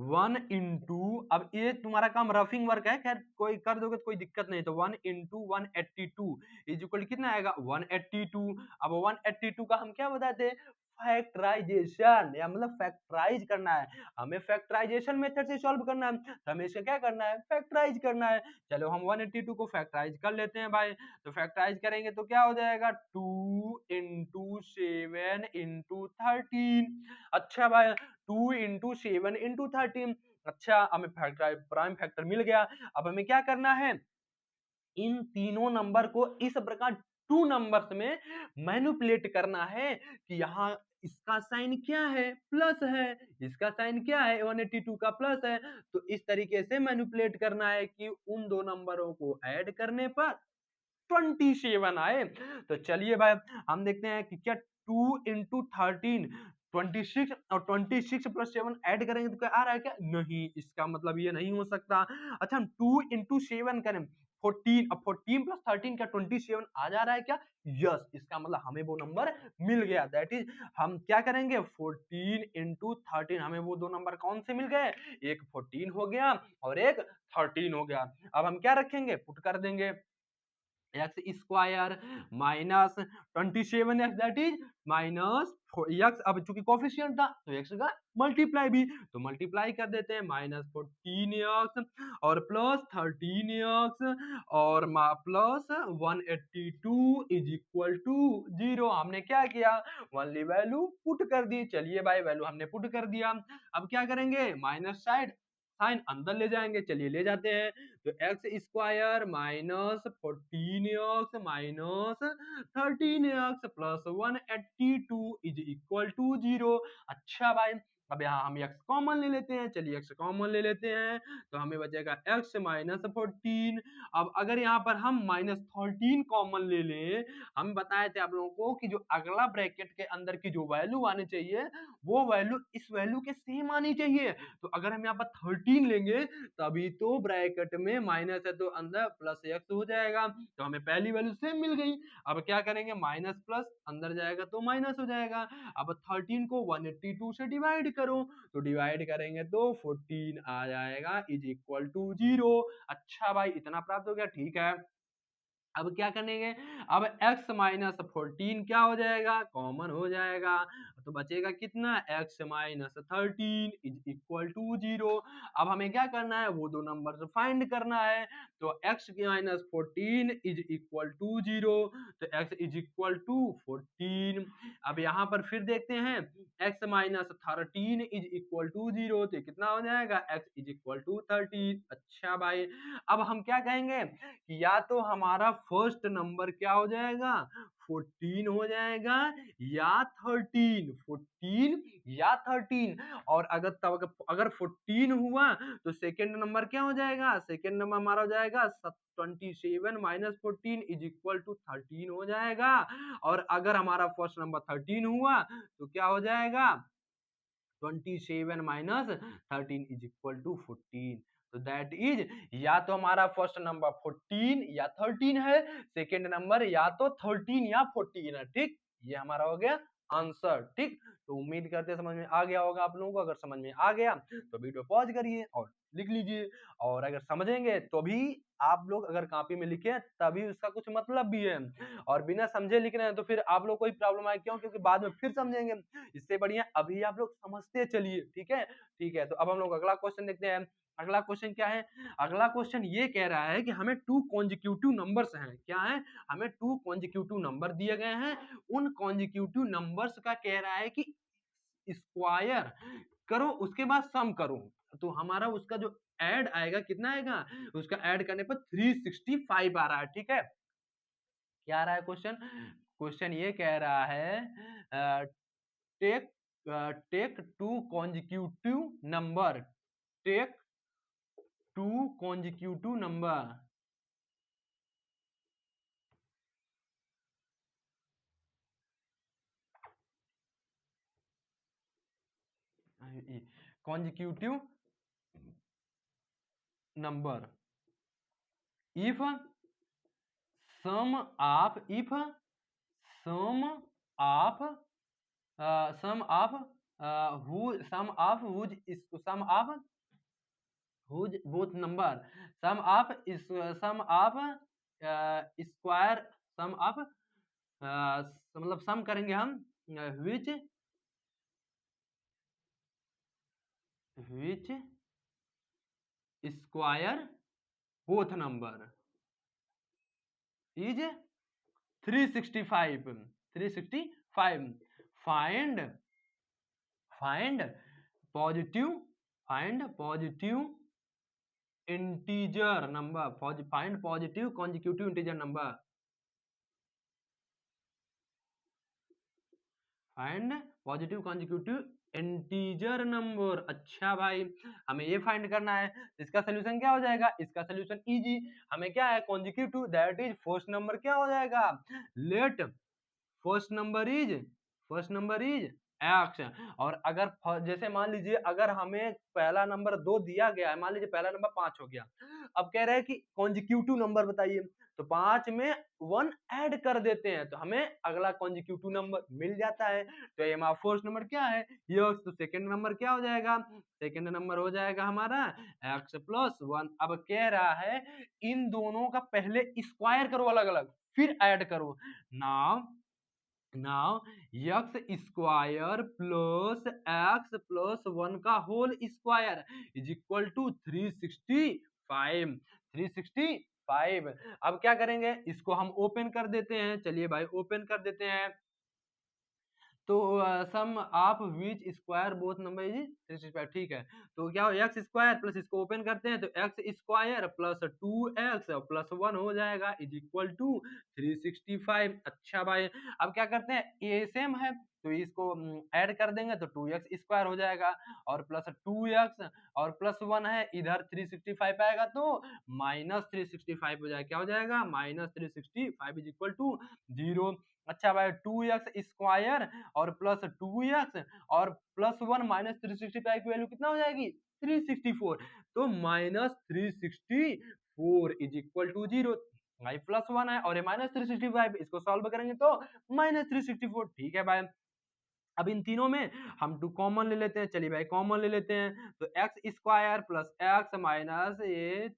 1 इंटू, अब ये तुम्हारा काम रफिंग वर्क है, खैर कोई कर दोगे तो कोई दिक्कत नहीं। तो 1 इंटू 182 इज इक्वल कितना आएगा 182। अब 182 का हम क्या बताते हैं, फैक्टराइजेशन, या मतलब फैक्टराइज करना है हमें, फैक्टराइजेशन मेथड से सॉल्व करना है, तो हमें इसका क्या करना है, फैक्टराइज करना है। चलो हम 182 को फैक्टराइज कर लेते हैं भाई। तो फैक्टराइज करेंगे तो क्या हो जाएगा 2 इंटू 7 इंटू 13। अच्छा भाई 2 इंटू 7 इंटू 13। अच्छा हमें फैक्टर प्राइम फैक्टर मिल गया। अब हमें क्या करना है, इन तीनों नंबर को इस प्रकार टू नंबर्स में मैनिपुलेट करना है कि यहाँ इसका साइन क्या है, प्लस है, इसका साइन क्या है 182 का प्लस है। तो इस तरीके से मैनिपुलेट करना है कि उन दो नंबरों को ऐड करने पर 27 आए। तो चलिए भाई हम देखते हैं कि क्या 2 इंटू 13 26 और 26 प्लस 7 ऐड करेंगे तो क्या आ रहा है, क्या नहीं, इसका मतलब ये नहीं हो सकता। अच्छा हम 2 इंटू 7 करें 14, अब 14 प्लस 13 का 27 आ जा रहा है क्या, यस, इसका मतलब हमें वो नंबर मिल गया। दैट इज हम क्या करेंगे 14 इंटू 13, हमें वो दो नंबर कौन से मिल गए, एक 14 हो गया और एक 13 हो गया। अब हम क्या रखेंगे, पुट कर देंगे x square minus 27x that is minus x, अब चूंकि कोफिशिएंट था तो एक्स का मल्टीप्लाई भी, तो मल्टीप्लाई कर देते हैं माइनस 14x और प्लस 13x और प्लस 182 इज इक्वल टू 0। हमने क्या किया, वनली वैल्यू पुट कर दी। चलिए भाई वैल्यू हमने पुट कर दिया। अब क्या करेंगे, माइनस साइड साइन अंदर ले जाएंगे, चलिए ले जाते हैं। तो x square minus 14x minus 13x plus 182 is equal to 0। अच्छा भाई अब यहाँ हम x कॉमन ले लेते हैं, चलिए x कॉमन ले लेते हैं तो हमें बचेगा x माइनस 14। अब अगर यहाँ पर हम माइनस 13 कॉमन ले लें, हम बताए थे आप लोगों को कि जो अगला ब्रैकेट के अंदर की जो वैल्यू आनी चाहिए वो वैल्यू इस वैल्यू के सेम आनी चाहिए। तो अगर हम यहाँ पर 13 लेंगे तभी तो ब्रैकेट में माइनस है तो अंदर प्लस एक्स हो जाएगा, तो हमें पहली वैल्यू सेम मिल गई। अब क्या करेंगे, माइनस प्लस अंदर जाएगा तो माइनस हो जाएगा। अब 13 को 182 से डिवाइड करो, तो डिवाइड करेंगे तो 14 आ जाएगा इज इक्वल टू 0। अच्छा भाई इतना प्राप्त हो गया, ठीक है। अब क्या करेंगे, अब x माइनस 14 क्या हो जाएगा, कॉमन हो जाएगा, तो बचेगा कितना, x minus 13 is equal to 0। अब हमें क्या करना है, वो दो नंबर फाइंड करना है। तो x minus 14 is equal to 0, तो x इज इक्वल टू 14। अब यहाँ पर फिर देखते हैं x minus 13 is equal to 0, तो कितना हो जाएगा, x इज इक्वल टू 13। अच्छा भाई अब हम क्या कहेंगे, या तो हमारा फर्स्ट नंबर क्या हो जाएगा 14 हो जाएगा या 13, 14 या 13। और अगर तब अगर 14 हुआ तो सेकेंड नंबर क्या हो जाएगा, सेकेंड नंबर हमारा हो जाएगा 27 माइनस 14 इज इक्वल टू 13 हो जाएगा। और अगर हमारा फर्स्ट नंबर 13 हुआ तो क्या हो जाएगा 27 माइनस 13 इज इक्वल टू 14। तो दैट इज या तो हमारा फर्स्ट नंबर 14 या 13 है, सेकेंड नंबर या तो 13 या 14 है। ठीक, ये हमारा हो गया आंसर। ठीक, तो उम्मीद करते हैं समझ में आ गया होगा आप लोगों को। अगर समझ में आ गया तो वीडियो पॉज करिए और लिख लीजिए, और अगर समझेंगे तो भी आप लोग अगर कॉपी में लिखे तभी उसका कुछ मतलब भी है, और बिना समझे लिख रहे हैं तो फिर आप लोग कोई प्रॉब्लम आए, क्यों, क्योंकि बाद में फिर समझेंगे। इससे बढ़िया अभी आप लोग समझते चलिए। ठीक है, ठीक है, तो अब हम लोग अगला क्वेश्चन देखते हैं। अगला क्वेश्चन क्या है, अगला क्वेश्चन ये कह रहा है कि हमें टू कॉन्जिक्यूटिव नंबर्स हैं, क्या है, हमें टू कॉन्जिक्यूटिव नंबर दिए गए हैं, उन कॉन्जिक्यूटिव नंबर्स का कह रहा है कि स्क्वायर करो उसके बाद सम करो। तो हमारा उसका जो ऐड आएगा कितना आएगा, उसका ऐड करने पर 365 आ रहा है। ठीक है, क्या आ रहा है क्वेश्चन, क्वेश्चन ये कह रहा है take two consecutive number, take two consecutive number, consecutive number if sum of whose both number sum of square sum of मतलब सम करेंगे हम which square both number is 365 find positive integer number, find positive consecutive integer number, find positive consecutive integer number. अच्छा भाई हमें ये find करना है, इसका सोल्यूशन क्या हो जाएगा, इसका सोल्यूशन इजी, हमें क्या है consecutive that is first number क्या हो जाएगा, late first number is x. और अगर जैसे मान लीजिए अगर हमें पहला नंबर 2 दिया गया है, मान लीजिए पहला नंबर 5 हो गया, अब कह रहे हैं कि कॉन्जिक्यूटिव नंबर बताइए, तो 5 में 1 ऐड कर देते हैं तो हमें अगला कॉन्जिक्यूटिव नंबर मिल जाता है। तो ये हमारा फर्स्ट नंबर क्या है यस, तो सेकंड नंबर क्या हो जाएगा, सेकंड नंबर हो जाएगा हमारा x प्लस 1। अब कह रहा है इन दोनों का पहले स्क्वायर करो अलग अलग फिर ऐड करो। Now x square plus x plus 1 का whole square is equal to 365। अब क्या करेंगे, इसको हम ओपन कर देते हैं, चलिए भाई ओपन कर देते हैं। तो sum of which square both number is 365, ठीक है। तो क्या हो एक्स स्क्वायर प्लस इसको ओपन करते हैं तो x square plus 2x plus 1 हो जाएगा इज इक्वल टू 365। अच्छा भाई अब क्या करते हैं, ये सेम है तो इसको ऐड कर देंगे तो 2x स्क्वायर हो जाएगा और प्लस 2x और प्लस 1 है इधर 365 आएगा तो माइनस 365 हो जाएगा, क्या हो जाएगा माइनस 365 इज इक्वल टू 0। अच्छा भाई 2x स्क्वायर और प्लस 2x और प्लस 1 माइनस 365 की वैल्यू कितना हो जाएगी 364, तो माइनस 364 इज इक्वल टू 0। भाई प्लस 1 है और ये माइनस 365, इसको सॉल्व करेंगे तो माइनस 364, ठीक है भाई। अब इन तीनों में हम 2 कॉमन ले लेते हैं, चलिए भाई कॉमन ले लेते हैं तो x square plus x minus ये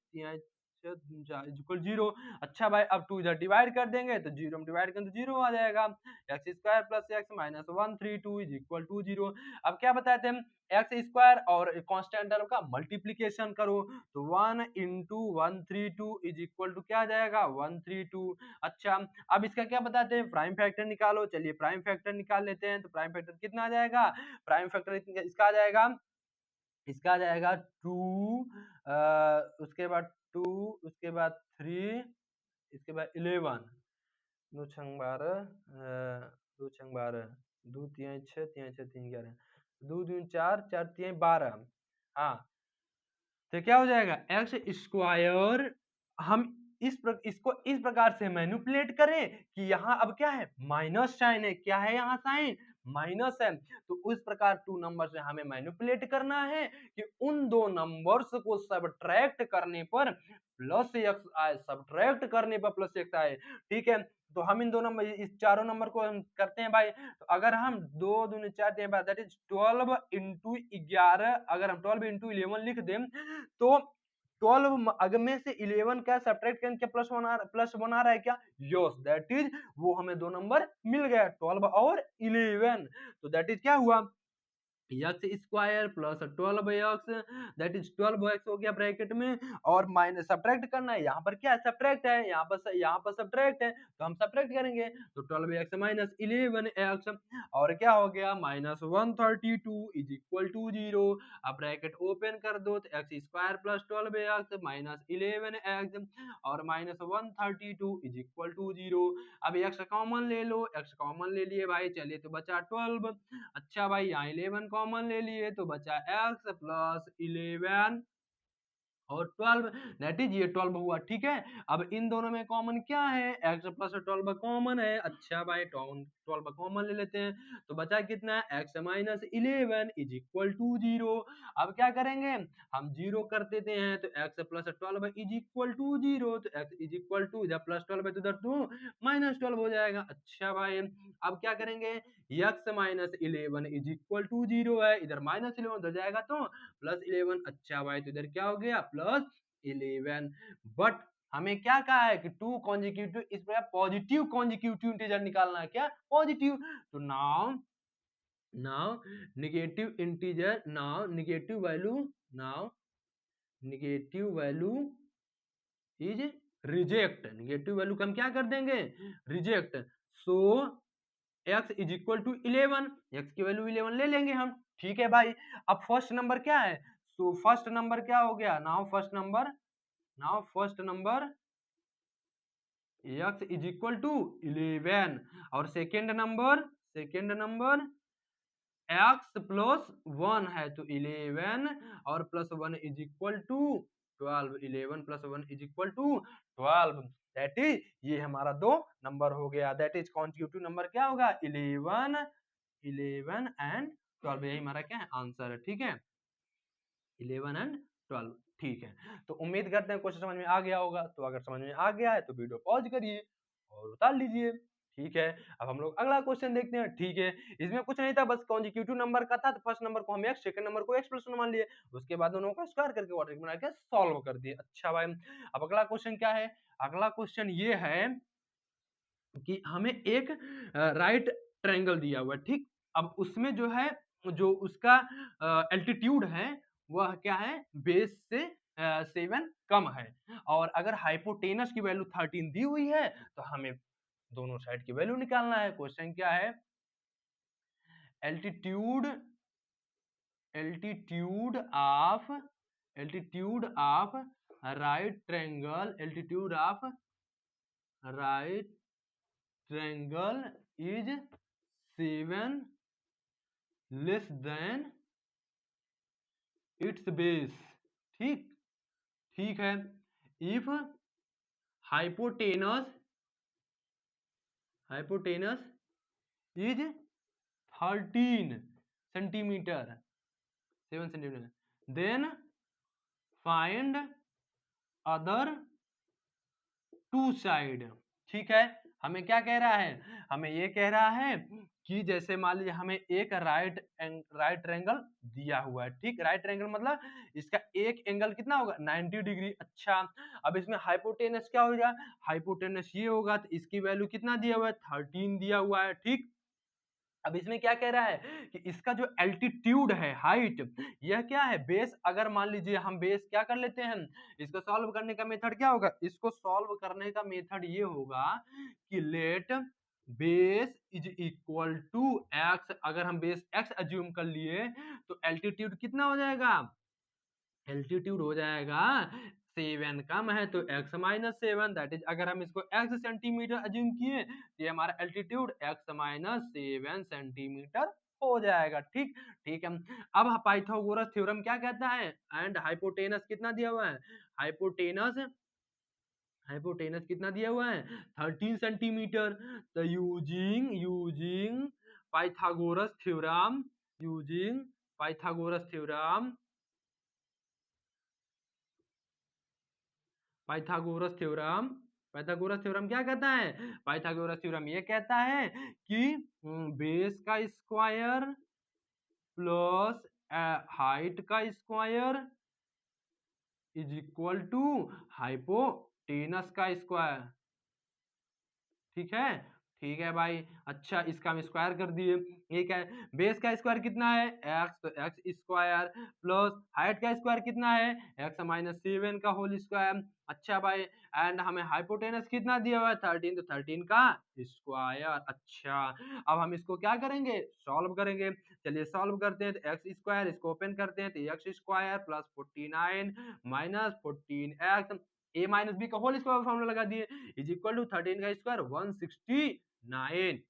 इक्वल 0। अच्छा भाई अब 2 इधर डिवाइड कर देंगे तो 0 में डिवाइड करें तो 0 आ जाएगा, x square plus x minus 132 is equal to 0। अब क्या बताए थे हम, एक्स स्क्वायर और कांस्टेंट टर्म का मल्टीप्लिकेशन करो तो 1 इंटू 132 इज इक्वल टू क्या आ जाएगा 132। अच्छा अब इसका क्या बताते हैं, प्राइम फैक्टर निकालो, चलिए प्राइम फैक्टर निकाल लेते हैं। तो प्राइम फैक्टर कितना आ जाएगा, प्राइम फैक्टर इसका आ जाएगा 2 उसके बाद 2 उसके बाद 3 इसके बाद 11 दो छंग 12 दो छंग 12 दो तीन 6 3 6 3 11 दो दून 4 4 3 12। हाँ तो क्या हो जाएगा एक्स स्क्वायर, हम इसको इस प्रकार से मैनिपुलेट करें कि यहाँ अब क्या है माइनस साइन है, क्या है यहाँ साइन माइनस है, तो उस प्रकार 2 नंबर से हमें मैनिपुलेट करना है कि उन दो नंबर्स को सब्ट्रैक्ट करने पर प्लस एक्स आए, सब्ट्रैक्ट करने पर प्लस एक्स आए, ठीक है। तो हम इन दो नंबर इस चारों नंबर को हम करते हैं भाई, तो अगर हम 2 दूनी 4 3 5 दैट इज 12 इंटू 11, अगर हम 12 इंटू 11 लिख दें तो 12 अगर में से 11 क्या सब्ट्रैक्ट करें क्या प्लस 1 आ रहा है क्या, यस दैट इज वो हमें दो नंबर मिल गया 12 और 11, तो दैट इज क्या हुआ x square plus 12x, that is 12x हो गया ब्रैकेट में, और माइनस सब्ट्रैक्ट करना है, यहाँ पर क्या है सब्ट्रैक्ट है, यहाँ पर सब्ट्रैक्ट है तो हम सब्ट्रैक्ट करेंगे, तो 12x माइनस 11x, और क्या हो गया माइनस 132 इज इक्वल टू 0। अब ब्रैकेट ओपन कर दो तो x square plus 12x minus 11x और माइनस 132 इज इक्वल टू 0। अब एक्स कॉमन ले लो, एक्स कॉमन ले लिए भाई, चलिए तो बचा 12। अच्छा भाई यहाँ 11 कॉमन ले लिए तो बचा x प्लस 11 और 12, दैट इज ये 12 हुआ। ठीक है, अब इन दोनों में कॉमन क्या है, x प्लस 12 कॉमन है। अच्छा भाई 12 कॉमन ले लेते हैं तो बचा कितना है x minus 11 is equal to 0। अब क्या करेंगे, हम 0 कर देते हैं तो x plus 12 is equal to 0, तो x इज इक्वल टू जब प्लस 12 है तो इधर 2 माइनस 12 हो जाएगा। अच्छा भाई अब क्या करेंगे, x minus 11 is equal to 0 है, इधर माइनस 11 हो जाएगा तो प्लस 11। अच्छा भाई तो इधर क्या हो गया प्लस 11, बट हमें क्या कहा है कि टू कॉन्जिक्यूटिव, इसमें पॉजिटिव कॉन्जिक्यूटिव इंटीजर निकालना है, क्या पॉजिटिव, तो now negative integer, now negative value is reject, negative value को हम क्या कर देंगे reject. So x is equal to 11, x की वैल्यू 11 ले लेंगे हम। ठीक है भाई, अब फर्स्ट नंबर क्या है, सो फर्स्ट नंबर क्या हो गया, now first number x is equal to 11 और सेकेंड नंबर x प्लस 1 है तो 11 और plus 1 is equal to 12, 11 plus 1 is equal to 12, that is ये हमारा दो नंबर हो गया, दैट इज कॉन्जिक्यूटिव नंबर क्या होगा 11 एंड 12, यही हमारा क्या है आंसर है। ठीक है 11 एंड 12, ठीक है। तो उम्मीद करते हैं क्वेश्चन समझ में आ गया होगा, तो अगर समझ में आ गया है तो वीडियो पॉज करिए और उतार लीजिए। ठीक है, अब हम लोग अगला क्वेश्चन देखते हैं। ठीक है, इसमें कुछ नहीं था, बस कॉन्जिक्यूटिव नंबर का था, तो फर्स्ट नंबर को हम x, सेकंड नंबर को x प्लस 1 मान लिए, उसके बाद दोनों का स्क्वायर करके क्वाड्रेटिक बना के सॉल्व कर दिए। अच्छा भाई अब अगला क्वेश्चन क्या है, अगला क्वेश्चन ये है कि हमें एक राइट ट्रायंगल दिया हुआ है। ठीक, अब उसमें जो है जो उसका एल्टीट्यूड है वह क्या है बेस से 7 कम है, और अगर हाइपोटेनस की वैल्यू 13 दी हुई है तो हमें दोनों साइड की वैल्यू निकालना है। क्वेश्चन क्या है, altitude of right triangle is 7 less than its base. ठीक है, if hypotenuse is 13 centimetre 7 centimetre, then find other two side. ठीक है, हमें क्या कह रहा है, हमें ये कह रहा है कि जैसे मान लीजिए हमें एक राइट ट्रायंगल दिया हुआ है। ठीक, राइट ट्रायंगल मतलब इसका एक एंगल कितना होगा 90 डिग्री। अच्छा, अब इसमें हाइपोटेनस क्या होगा, हाइपोटेनस ये होगा तो इसकी वैल्यू कितना दिया हुआ है 13 दिया हुआ है। ठीक, अब इसमें क्या कह रहा है कि इसका जो एल्टीट्यूड है हाइट, यह क्या है बेस, अगर मान लीजिए हम बेस क्या कर लेते हैं, इसको सॉल्व करने का मेथड क्या होगा, इसको सॉल्व करने का मेथड ये होगा कि let base is equal to x, अगर हम बेस एक्स अज्यूम कर लिए तो एल्टीट्यूड कितना हो जाएगा, एल्टीट्यूड हो जाएगा 7 कम है तो x माइनस 7, दैट इज अगर हम इसको x सेंटीमीटर अज्यूम किए तो ये हमारा एल्टीट्यूड x माइनस 7 सेंटीमीटर हो जाएगा। ठीक, ठीक है, अब पाइथागोरस थ्योरम क्या कहता है, एंड हाइपोटेनस कितना दिया हुआ है, हाइपोटेनस कितना दिया हुआ है 13 सेंटीमीटर, तो using Pythagoras theorem Pythagoras theorem क्या कहता है, पाइथागोरस थ्योरम ये कहता है कि बेस का स्क्वायर प्लस हाइट का square is equal to hypotenuse का स्क्वायर। ठीक है, ठीक है भाई। अच्छा, इसका हम स्क्वायर कर दिए। ये क्या है, बेस का स्क्वायर कितना है एक्स, तो एक्स स्क्वायर प्लस हाइट का स्क्वायर कितना है एक्स माइनस 7 का होल स्क्वायर। अच्छा भाई, एंड हमें हाइपोटेनस कितना दिया हुआ है 13, तो 13 का स्क्वायर। अच्छा, अब हम इसको क्या करेंगे, सॉल्व करेंगे। चलिए सॉल्व करते हैं। तो एक्स स्क्वायर, इसको ओपन करते हैं, तो x square plus 49 minus 14 x, a minus b का होल स्क्वायर फॉर्मूला लगा दिए, इज इक्वल टू 13 का स्क्वायर 169।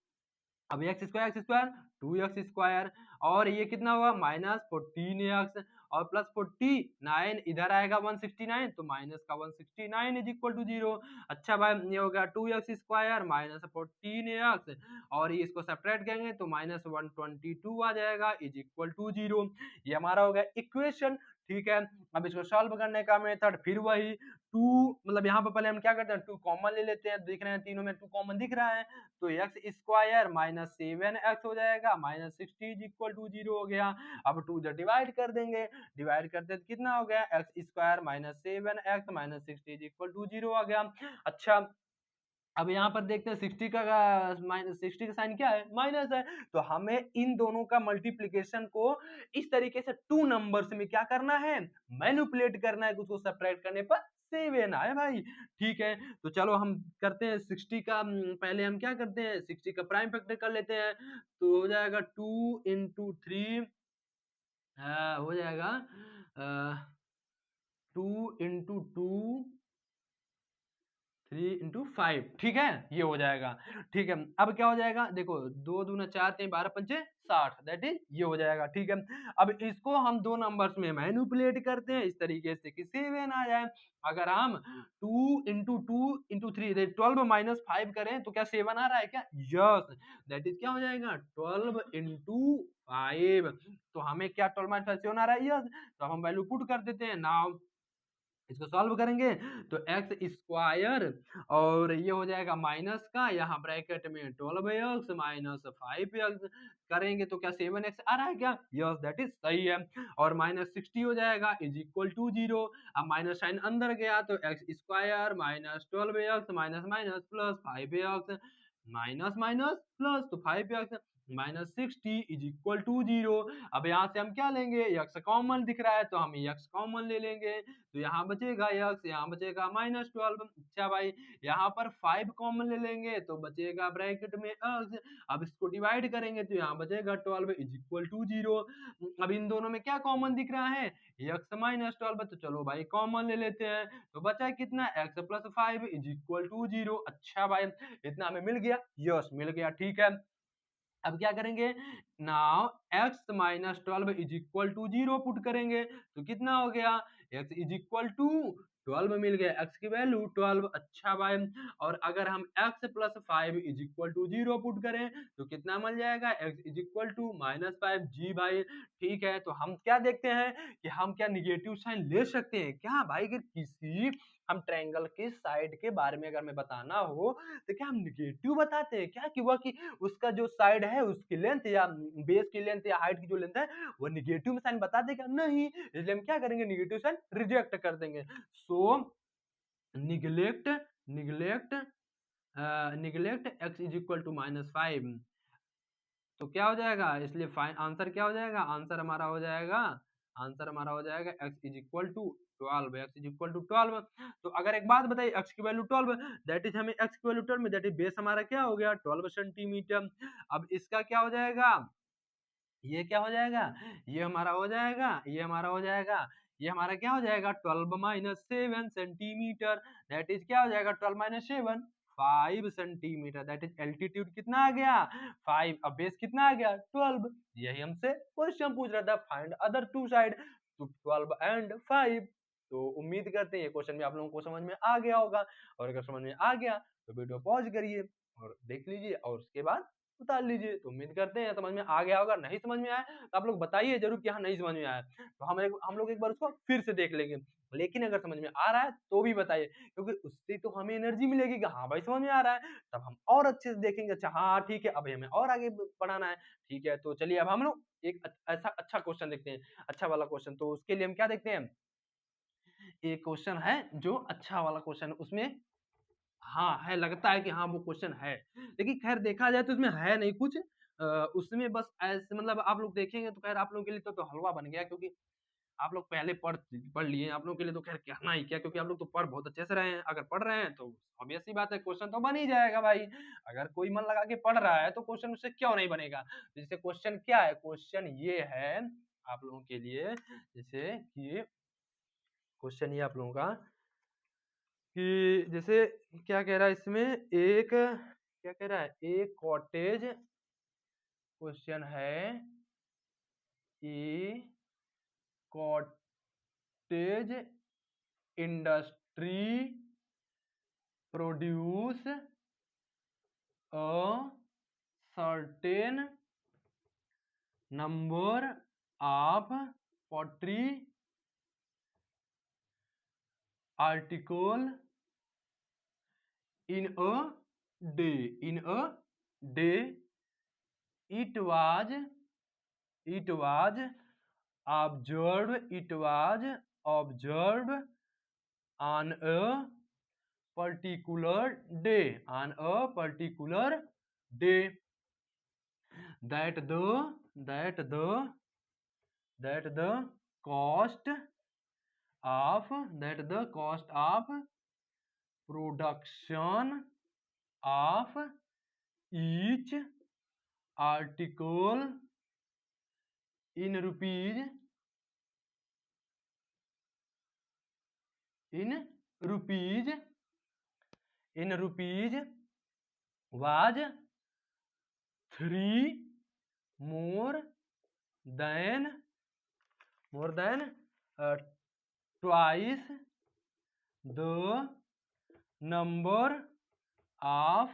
अब एक्स स्क्वायर 2 एक्स स्क्वायर, और ये कितना हुआ -14 एक्स, और प्लस 49 इधर आएगा 169, तो माइनस का 169 इज इक्वल टू 0। अच्छा भाई, ये हो गया 2 एक्स स्क्वायर -14 एक्स, और ये इसको सेपरेट करेंगे तो -122 आ जाएगा इज इक्वल टू 0। ये हमारा हो गया इक्वेशन। ठीक है, अब इसको सॉल्व करने का मेथड फिर वही, टू मतलब यहाँ पर पहले हम क्या करते हैं, टू कॉमन ले लेते हैं। दिख रहे हैं तीनों में टू कॉमन दिख रहा है, तो एक्स स्क्वायर माइनस 7 एक्स हो जाएगा, माइनस 60 इज इक्वल टू 0 हो गया। अब 2 से डिवाइड कर देंगे, डिवाइड करते तो कितना हो गया x square minus 7 x minus 60 is equal to 0 आ गया। अच्छा, अब यहाँ पर देखते हैं 60 का माइनस 60 का साइन क्या है, माइनस है, तो हमें इन दोनों का मल्टीप्लीकेशन को इस तरीके से टू नंबर्स में क्या करना है, मैनिपुलेट करना है, उसको सेपरेट करने पर 7 आए भाई। ठीक है, तो चलो हम करते हैं 60 का, पहले हम क्या करते हैं 60 का प्राइम फैक्टर कर लेते हैं, तो हो जाएगा 2 × 3 हो जाएगा 2 × 2 3 × 5, ठीक है, ये हो जाएगा। ठीक है, अब क्या हो जाएगा, देखो 2 दूना 4 3 12 पंचे 60, दैट इज ये हो जाएगा। ठीक है, अब इसको हम दो नंबर्स में मैनिपुलेट करते हैं इस तरीके से कि 7 आ जाए। अगर हम 2 × 2 × 3 12 - 5 करें तो क्या 7 आ रहा है क्या, यस, दैट इज क्या हो जाएगा 12 × 5। तो हमें क्या 12 - 5 7 आ रहा है, यस, तो हम वैल्यू पुट कर देते हैं। नाउ इसको सॉल्व करेंगे तो एक्स स्क्वायर, और ये हो जाएगा माइनस का यहाँ ब्रैकेट में 12 एक्स माइनस 5 एक्स, करेंगे तो क्या 7 एक्स आ रहा है क्या, यस, दैट इज सही है, और माइनस 60 हो जाएगा इज इक्वल टू 0। अब माइनस साइन अंदर गया तो x square minus 12 x minus minus plus 5 x minus minus plus, तो 5 x minus 60 is equal to 0। अब यहाँ से हम क्या लेंगे, एक्स कॉमन दिख रहा है तो हम एक्स कॉमन ले लेंगे, तो यहाँ बचेगा एक्स, यहाँ बचेगा -12। अच्छा भाई, यहाँ पर 5 कॉमन ले लेंगे तो बचेगा ब्रैकेट में एक्स। अब इसको डिवाइड करेंगे तो यहाँ बचेगा 12 इज इक्वल टू 0। अब इन दोनों में क्या कॉमन दिख रहा है, एक्स -12, तो चलो भाई कॉमन ले लेते हैं, तो बचा कितना x plus 5 is equal to 0। अच्छा भाई, इतना हमें मिल गया, यस मिल गया। ठीक है, अब क्या करेंगे, now x minus 12 is equal to 0 put करेंगे तो कितना हो गया, x इज इक्वल टू 12 मिल गया, x की वैल्यू 12। अच्छा भाई, और अगर हम x plus 5 is equal to 0 put करें तो कितना मिल जाएगा, x इज इक्वल टू -5। जी भाई, ठीक है, तो हम क्या देखते हैं कि हम क्या निगेटिव साइन ले सकते हैं क्या भाई, अगर किसी हम ट्रायंगल के साइड के बारे में अगर हमें बताना हो तो क्या हम निगेटिव बताते हैं क्या, कि वह कि उसका जो साइड है उसकी लेंथ या बेस की लेंथ या हाइट की जो लेंथ है वो निगेटिव में साइन बता देगा, नहीं, इसलिए हम क्या करेंगे निगेटिव साइन रिजेक्ट कर देंगे। So neglect neglect neglect x is equal to -5, तो क्या हो जाएगा, इसलिए आंसर क्या हो जाएगा, आंसर हमारा हो जाएगा x is equal to 12, x is equal to 12। तो अगर एक बात बताइए, x की वैल्यू 12, दैट इज हमें x की वैल्यू 12 में दैट इज बेस हमारा क्या हो गया 12 सेंटीमीटर। अब इसका क्या हो जाएगा, ये क्या हो जाएगा, ये हमारा हो जाएगा, ये हमारा हो जाएगा, ये हमारा क्या हो जाएगा 12 - 7 सेंटीमीटर, दैट इज क्या हो जाएगा 12 - 7 5 सेंटीमीटर, दैट इज एल्टीट्यूड कितना आ गया 5, अब बेस कितना आ गया 12। यही हमसे क्वेश्चन पूछ रहा था, फाइंड अदर टू साइड, तो 12 एंड 5। तो उम्मीद करते हैं ये क्वेश्चन भी आप लोगों को समझ में आ गया होगा, और अगर समझ में आ गया तो वीडियो पॉज करिए और देख लीजिए, और उसके बाद उतार लीजिए। तो उम्मीद करते हैं समझ में आ गया होगा, नहीं समझ में आया तो आप लोग बताइए जरूर कि हाँ नहीं समझ में आया, तो हम लोग एक बार उसको फिर से देख लेंगे। लेकिन अगर समझ में आ रहा है तो भी बताइए, क्योंकि उससे तो हमें एनर्जी मिलेगी कि हाँ भाई समझ में आ रहा है, तब हम और अच्छे से देखेंगे। अच्छा हाँ ठीक है, अब हमें और आगे बढ़ाना है। ठीक है, तो चलिए अब हम लोग एक ऐसा अच्छा क्वेश्चन देखते हैं, अच्छा वाला क्वेश्चन। तो उसके लिए हम क्या देखते हैं, एक क्वेश्चन है जो अच्छा वाला क्वेश्चन, उसमें हाँ, है, लगता है कि हाँ, वो क्वेश्चन है। लेकिन ख़ैर देखा जाए तो उसमें है नहीं कुछ। उसमें बस ऐसे मतलब आप लोग देखेंगे तो ख़ैर आप लोगों के लिए तो हलवा बन गया, क्योंकि आप लोग पहले पढ़ लिए हैं। आप लोगों के लिए तो ख़ैर कहना ही क्या, क्योंकि आप लोग तो पढ़ बहुत अच्छे से रहे हैं। अगर पढ़ रहे हैं तो ऑब्वियस सी बात है, क्वेश्चन तो बन ही जाएगा भाई। अगर कोई मन लगा के पढ़ रहा है तो क्वेश्चन उससे क्यों नहीं बनेगा? जैसे क्वेश्चन क्या है? क्वेश्चन ये है आप लोगों के लिए, जैसे कि क्वेश्चन ये आप लोगों का कि जैसे क्या कह रहा है इसमें, एक क्या कह रहा है, एक कॉटेज क्वेश्चन है कि cottage industry produce a certain number of pottery article in a day it was observed on a particular day that the cost of production of each article in rupees was three more than uh, twice the number of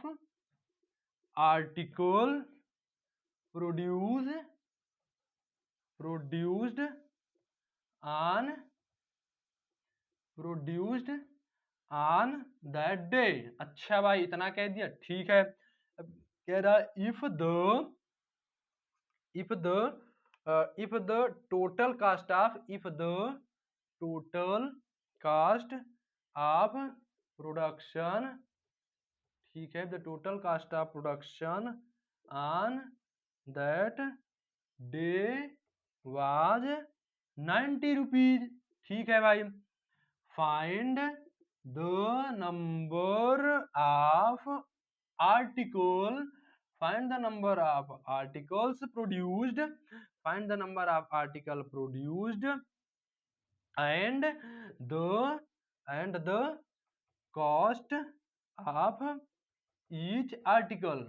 article produced on that day। अच्छा भाई, इतना कह दिया, ठीक है। अब कह रहा if the total cost of production, ठीक है, the total cost of production on that day was 90 rupees। ठीक है भाई। find the number of article find the number of articles produced find the number of article produced and the cost of each article।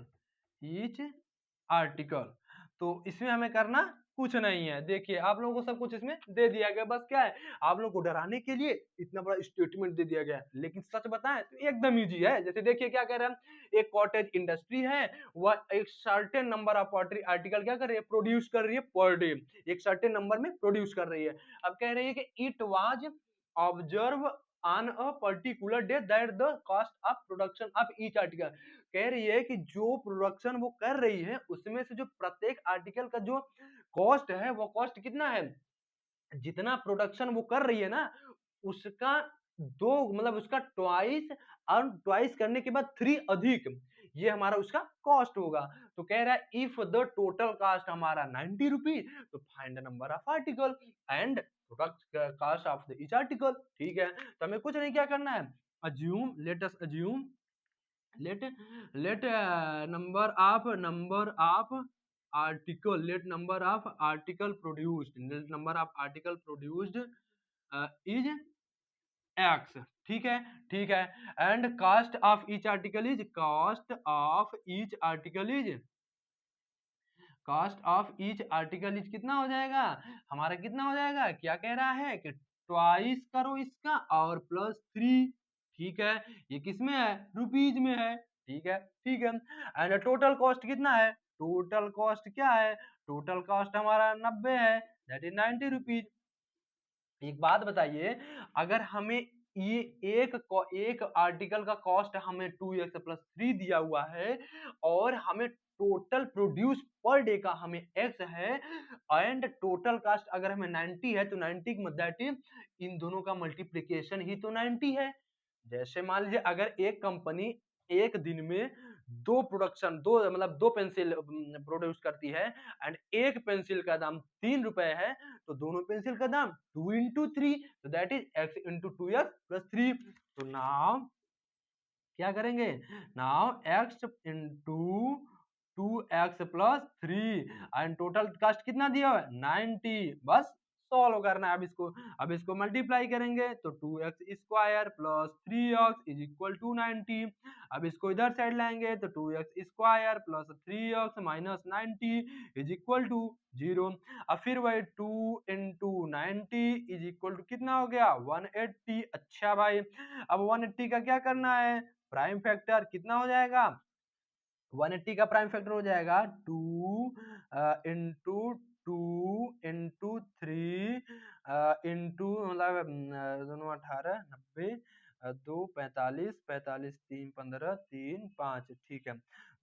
तो इसमें हमें करना कुछ नहीं है। देखिए आप लोगों को सब कुछ इसमें दे दिया गया, बस क्या है, आप लोगों को डराने के लिए इतना बड़ा स्टेटमेंट दे दिया गया है। लेकिन सच बताएं तो एकदम इजी है। जैसे देखिए क्या कह रहा है, एक कॉटेज इंडस्ट्री है, वह एक certain number of poultry article क्या कर रही है, प्रोड्यूस कर रही है पर डे, एक सर्टेन नंबर में प्रोड्यूस कर रही है। अब कह रही है कि it was observe on a particular day that the cost of production of each article. कह रही है कि जो प्रोडक्शन वो कर रही है उसमें से जो प्रत्येक आर्टिकल का जो कॉस्ट है, वो कॉस्ट कितना है, जितना प्रोडक्शन वो कर रही है ना, उसका दो मतलब उसका ट्वाइस, और ट्वाइस करने के बाद थ्री अधिक, ये हमारा उसका कॉस्ट होगा। तो कह रहा है इफ द टोटल कॉस्ट हमारा 90 रुपीज, तो find the number of article and product cost of the each article. ठीक है, तो हमें कुछ नहीं क्या करना है, assume, let us assume, let number of article let number of article produced is x। ठीक है, ठीक है। And cost of each article is कितना हो जाएगा, हमारा कितना हो जाएगा, क्या कह रहा है कि ट्वाइस करो इसका और प्लस थ्री। ठीक है, ये किस में है, रुपीज में है। ठीक है, ठीक है। एंड टोटल कॉस्ट कितना है, टोटल कॉस्ट क्या है, टोटल कॉस्ट हमारा 90 है, दैट इज 90 रुपीज। एक बात बताइए, अगर हमें ये एक आर्टिकल का कॉस्ट हमें 2x प्लस 3 दिया हुआ है, और हमें टोटल प्रोड्यूस पर डे का हमें x है, एंड टोटल कॉस्ट अगर हमें 90 है, तो 90 दैट इज इन दोनों का मल्टीप्लीकेशन ही तो 90 है। जैसे मान लीजिए अगर एक कंपनी एक दिन में 2 प्रोडक्शन 2 मतलब 2 पेंसिल प्रोड्यूस करती है एंड एक पेंसिल का दाम ₹3 है, तो दोनों पेंसिल का दाम 2 into 3 तो that is x into 2x plus 3। तो नाउ क्या करेंगे? Now x into 2x plus 3 and total cast कितना दिया हुआ है? 90। बस सॉल्व करना है अब इसको मल्टीप्लाई करेंगे तो 2x square plus 3x is equal to 90। अब इसको इधर साइड लाएंगे तो 2x square plus 3x minus 90 is equal to 0। अब फिर वही 2 इंटू 90 इज इक्वल टू कितना हो गया? 180। अच्छा भाई, अब 180 का क्या करना है? प्राइम फैक्टर कितना हो जाएगा? 180 का प्राइम फैक्टर हो जाएगा 2 इंटू 2 इंटू 3 इंटू मतलब दोनों 18 90 2 45 45 3 15 3 5 ठीक है।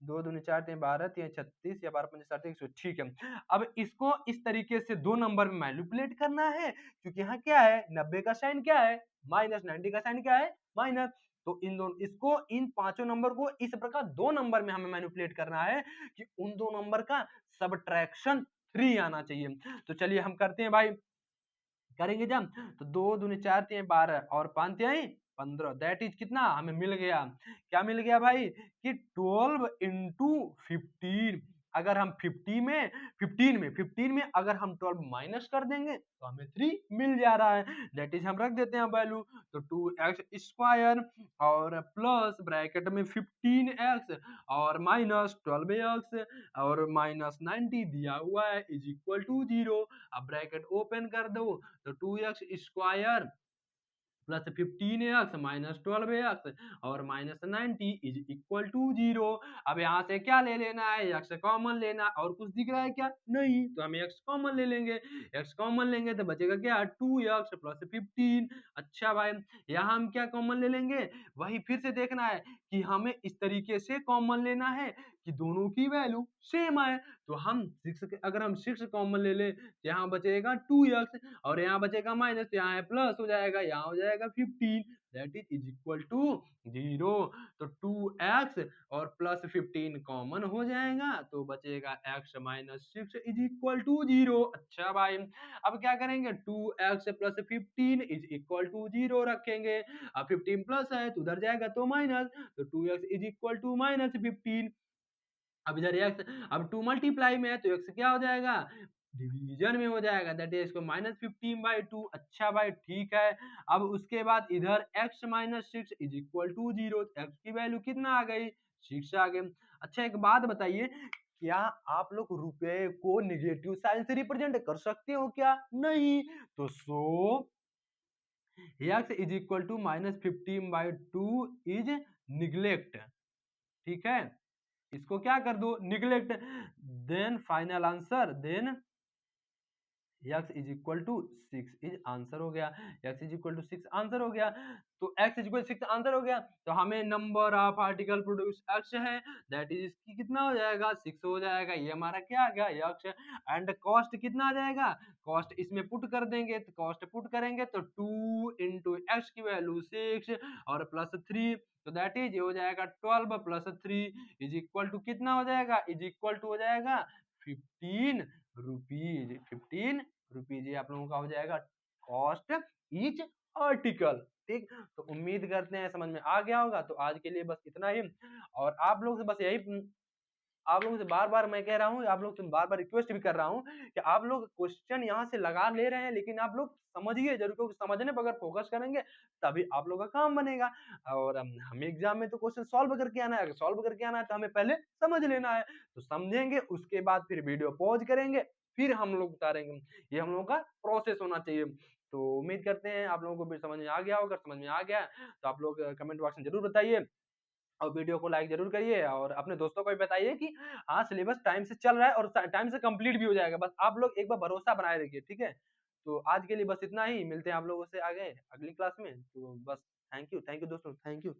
2 दूनी 4 3 12 3 36 या 12 5 60 100 ठीक है। अब इसको इस तरीके से दो नंबर में मैनिपुलेट करना है क्योंकि यहाँ क्या है? 90 का साइन क्या है? माइनस। 90 का साइन क्या है? माइनस। तो इन दोनों इसको इन पांचों नंबर को इस प्रकार दो नंबर में हमें मैनिपुलेट करना है कि उन दो नंबर का सबट्रैक्शन 3 आना चाहिए। तो चलिए हम करते हैं भाई, करेंगे जब तो 2 दूनी 4 तिहाई 12 और 5 तिहाई 15 दैट इज कितना हमें मिल गया? क्या मिल गया भाई? कि 12 इंटू 15। अगर हम 15 में अगर हम 12 माइनस कर देंगे तो हमें 3 मिल जा रहा है। दैट इज हम रख देते हैं वैल्यू तो 2x स्क्वायर और प्लस ब्रैकेट में 15x और माइनस 12x और माइनस 90 दिया हुआ है इज इक्वल टू 0। अब ब्रैकेट ओपन कर दो तो 2x square plus 15x minus 12x और माइनस 90 इज इक्वल टू 0। अब यहाँ से क्या ले लेना है? x कॉमन लेना। और कुछ दिख रहा है क्या? नहीं। तो हम x कॉमन ले लेंगे। x कॉमन लेंगे तो बचेगा क्या? 2x plus 15। अच्छा भाई, यहाँ हम क्या कॉमन ले लेंगे? वही फिर से देखना है कि हमें इस तरीके से कॉमन लेना है कि दोनों की वैल्यू सेम आए। तो हम 6 अगर हम 6 कॉमन ले ले तो यहाँ बचेगा 2x और यहाँ बचेगा माइनस, यहाँ है प्लस हो जाएगा, यहाँ हो जाएगा 15 दैट इज इक्वल टू 0। तो 2x और प्लस 15 कॉमन हो जाएगा तो बचेगा x minus 6 is equal to 0। अच्छा भाई, अब क्या करेंगे? 2x plus 15 is equal to 0 रखेंगे। अब 15 प्लस है तो उधर जाएगा तो माइनस, तो 2x is equal to minus 15। अब इधर x अब 2 मल्टीप्लाई में है तो x क्या हो जाएगा? डिवीजन में हो जाएगा दैट इज इसको माइनस 15/2। अच्छा भाई ठीक है। अब उसके बाद इधर x minus 6 is equal to 0। x की वैल्यू कितना आ गई? 6 आ गई। अच्छा एक बात बताइए, क्या आप लोग रुपए को निगेटिव साइन से रिप्रेजेंट कर सकते हो क्या? नहीं। तो x is equal to minus 15/2 is neglect. ठीक है, इसको क्या कर दो? Neglect. Then final answer then x is equal to 6 is answer हो गया। x is equal to 6 answer हो गया। तो x इज इक्वल 6 आंसर हो गया तो हमें number of article produce x है दैट इज इसकी कितना हो जाएगा? 6 हो जाएगा। ये हमारा क्या आ गया? x एंड कॉस्ट कितना आ जाएगा? कॉस्ट इसमें पुट कर देंगे तो कॉस्ट पुट करेंगे तो 2 इंटू एक्स की वैल्यू 6 और प्लस 3 तो दैट इज ये हो जाएगा 12 प्लस 3 इज इक्वल टू कितना हो जाएगा? इज इक्वल टू हो जाएगा 15 रुपीज। 15 रुपीज ये आप लोगों का हो जाएगा कॉस्ट ईच आर्टिकल। ठीक, तो उम्मीद करते हैं समझ में आ गया होगा। तो आज के लिए बस इतना ही। और आप लोग से बस यही, आप लोगों से बार-बार मैं कह रहा हूँ, आप लोग से बार-बार रिक्वेस्ट भी कर रहा हूँ कि आप लोग क्वेश्चन यहाँ से लगा ले रहे हैं लेकिन आप लोग समझिए ज़रूर, क्योंकि समझने पे अगर फोकस करेंगे तभी आप लोग का काम बनेगा। और हमें एग्ज़ाम में तो क्वेश्चन सॉल्व करके आना है, अगर सॉल्व करके आना है तो हमें पहले समझ लेना है। तो समझेंगे उसके बाद फिर वीडियो पॉज़ करेंगे, फिर हम लोग उतारेंगे। ये हम लोगों का प्रोसेस होना चाहिए। तो उम्मीद करते हैं आप लोगों को भी समझ में आ गया होगा। समझ में आ गया तो आप लोग कमेंट बॉक्स में ज़रूर बताइए और वीडियो को लाइक ज़रूर करिए और अपने दोस्तों को भी बताइए कि हाँ, सिलेबस टाइम से चल रहा है और टाइम से कंप्लीट भी हो जाएगा। बस आप लोग एक बार भरोसा बनाए रखिए, ठीक है? तो आज के लिए बस इतना ही, मिलते हैं आप लोगों से आगे अगली क्लास में। तो बस थैंक यू दोस्तों, थैंक यू।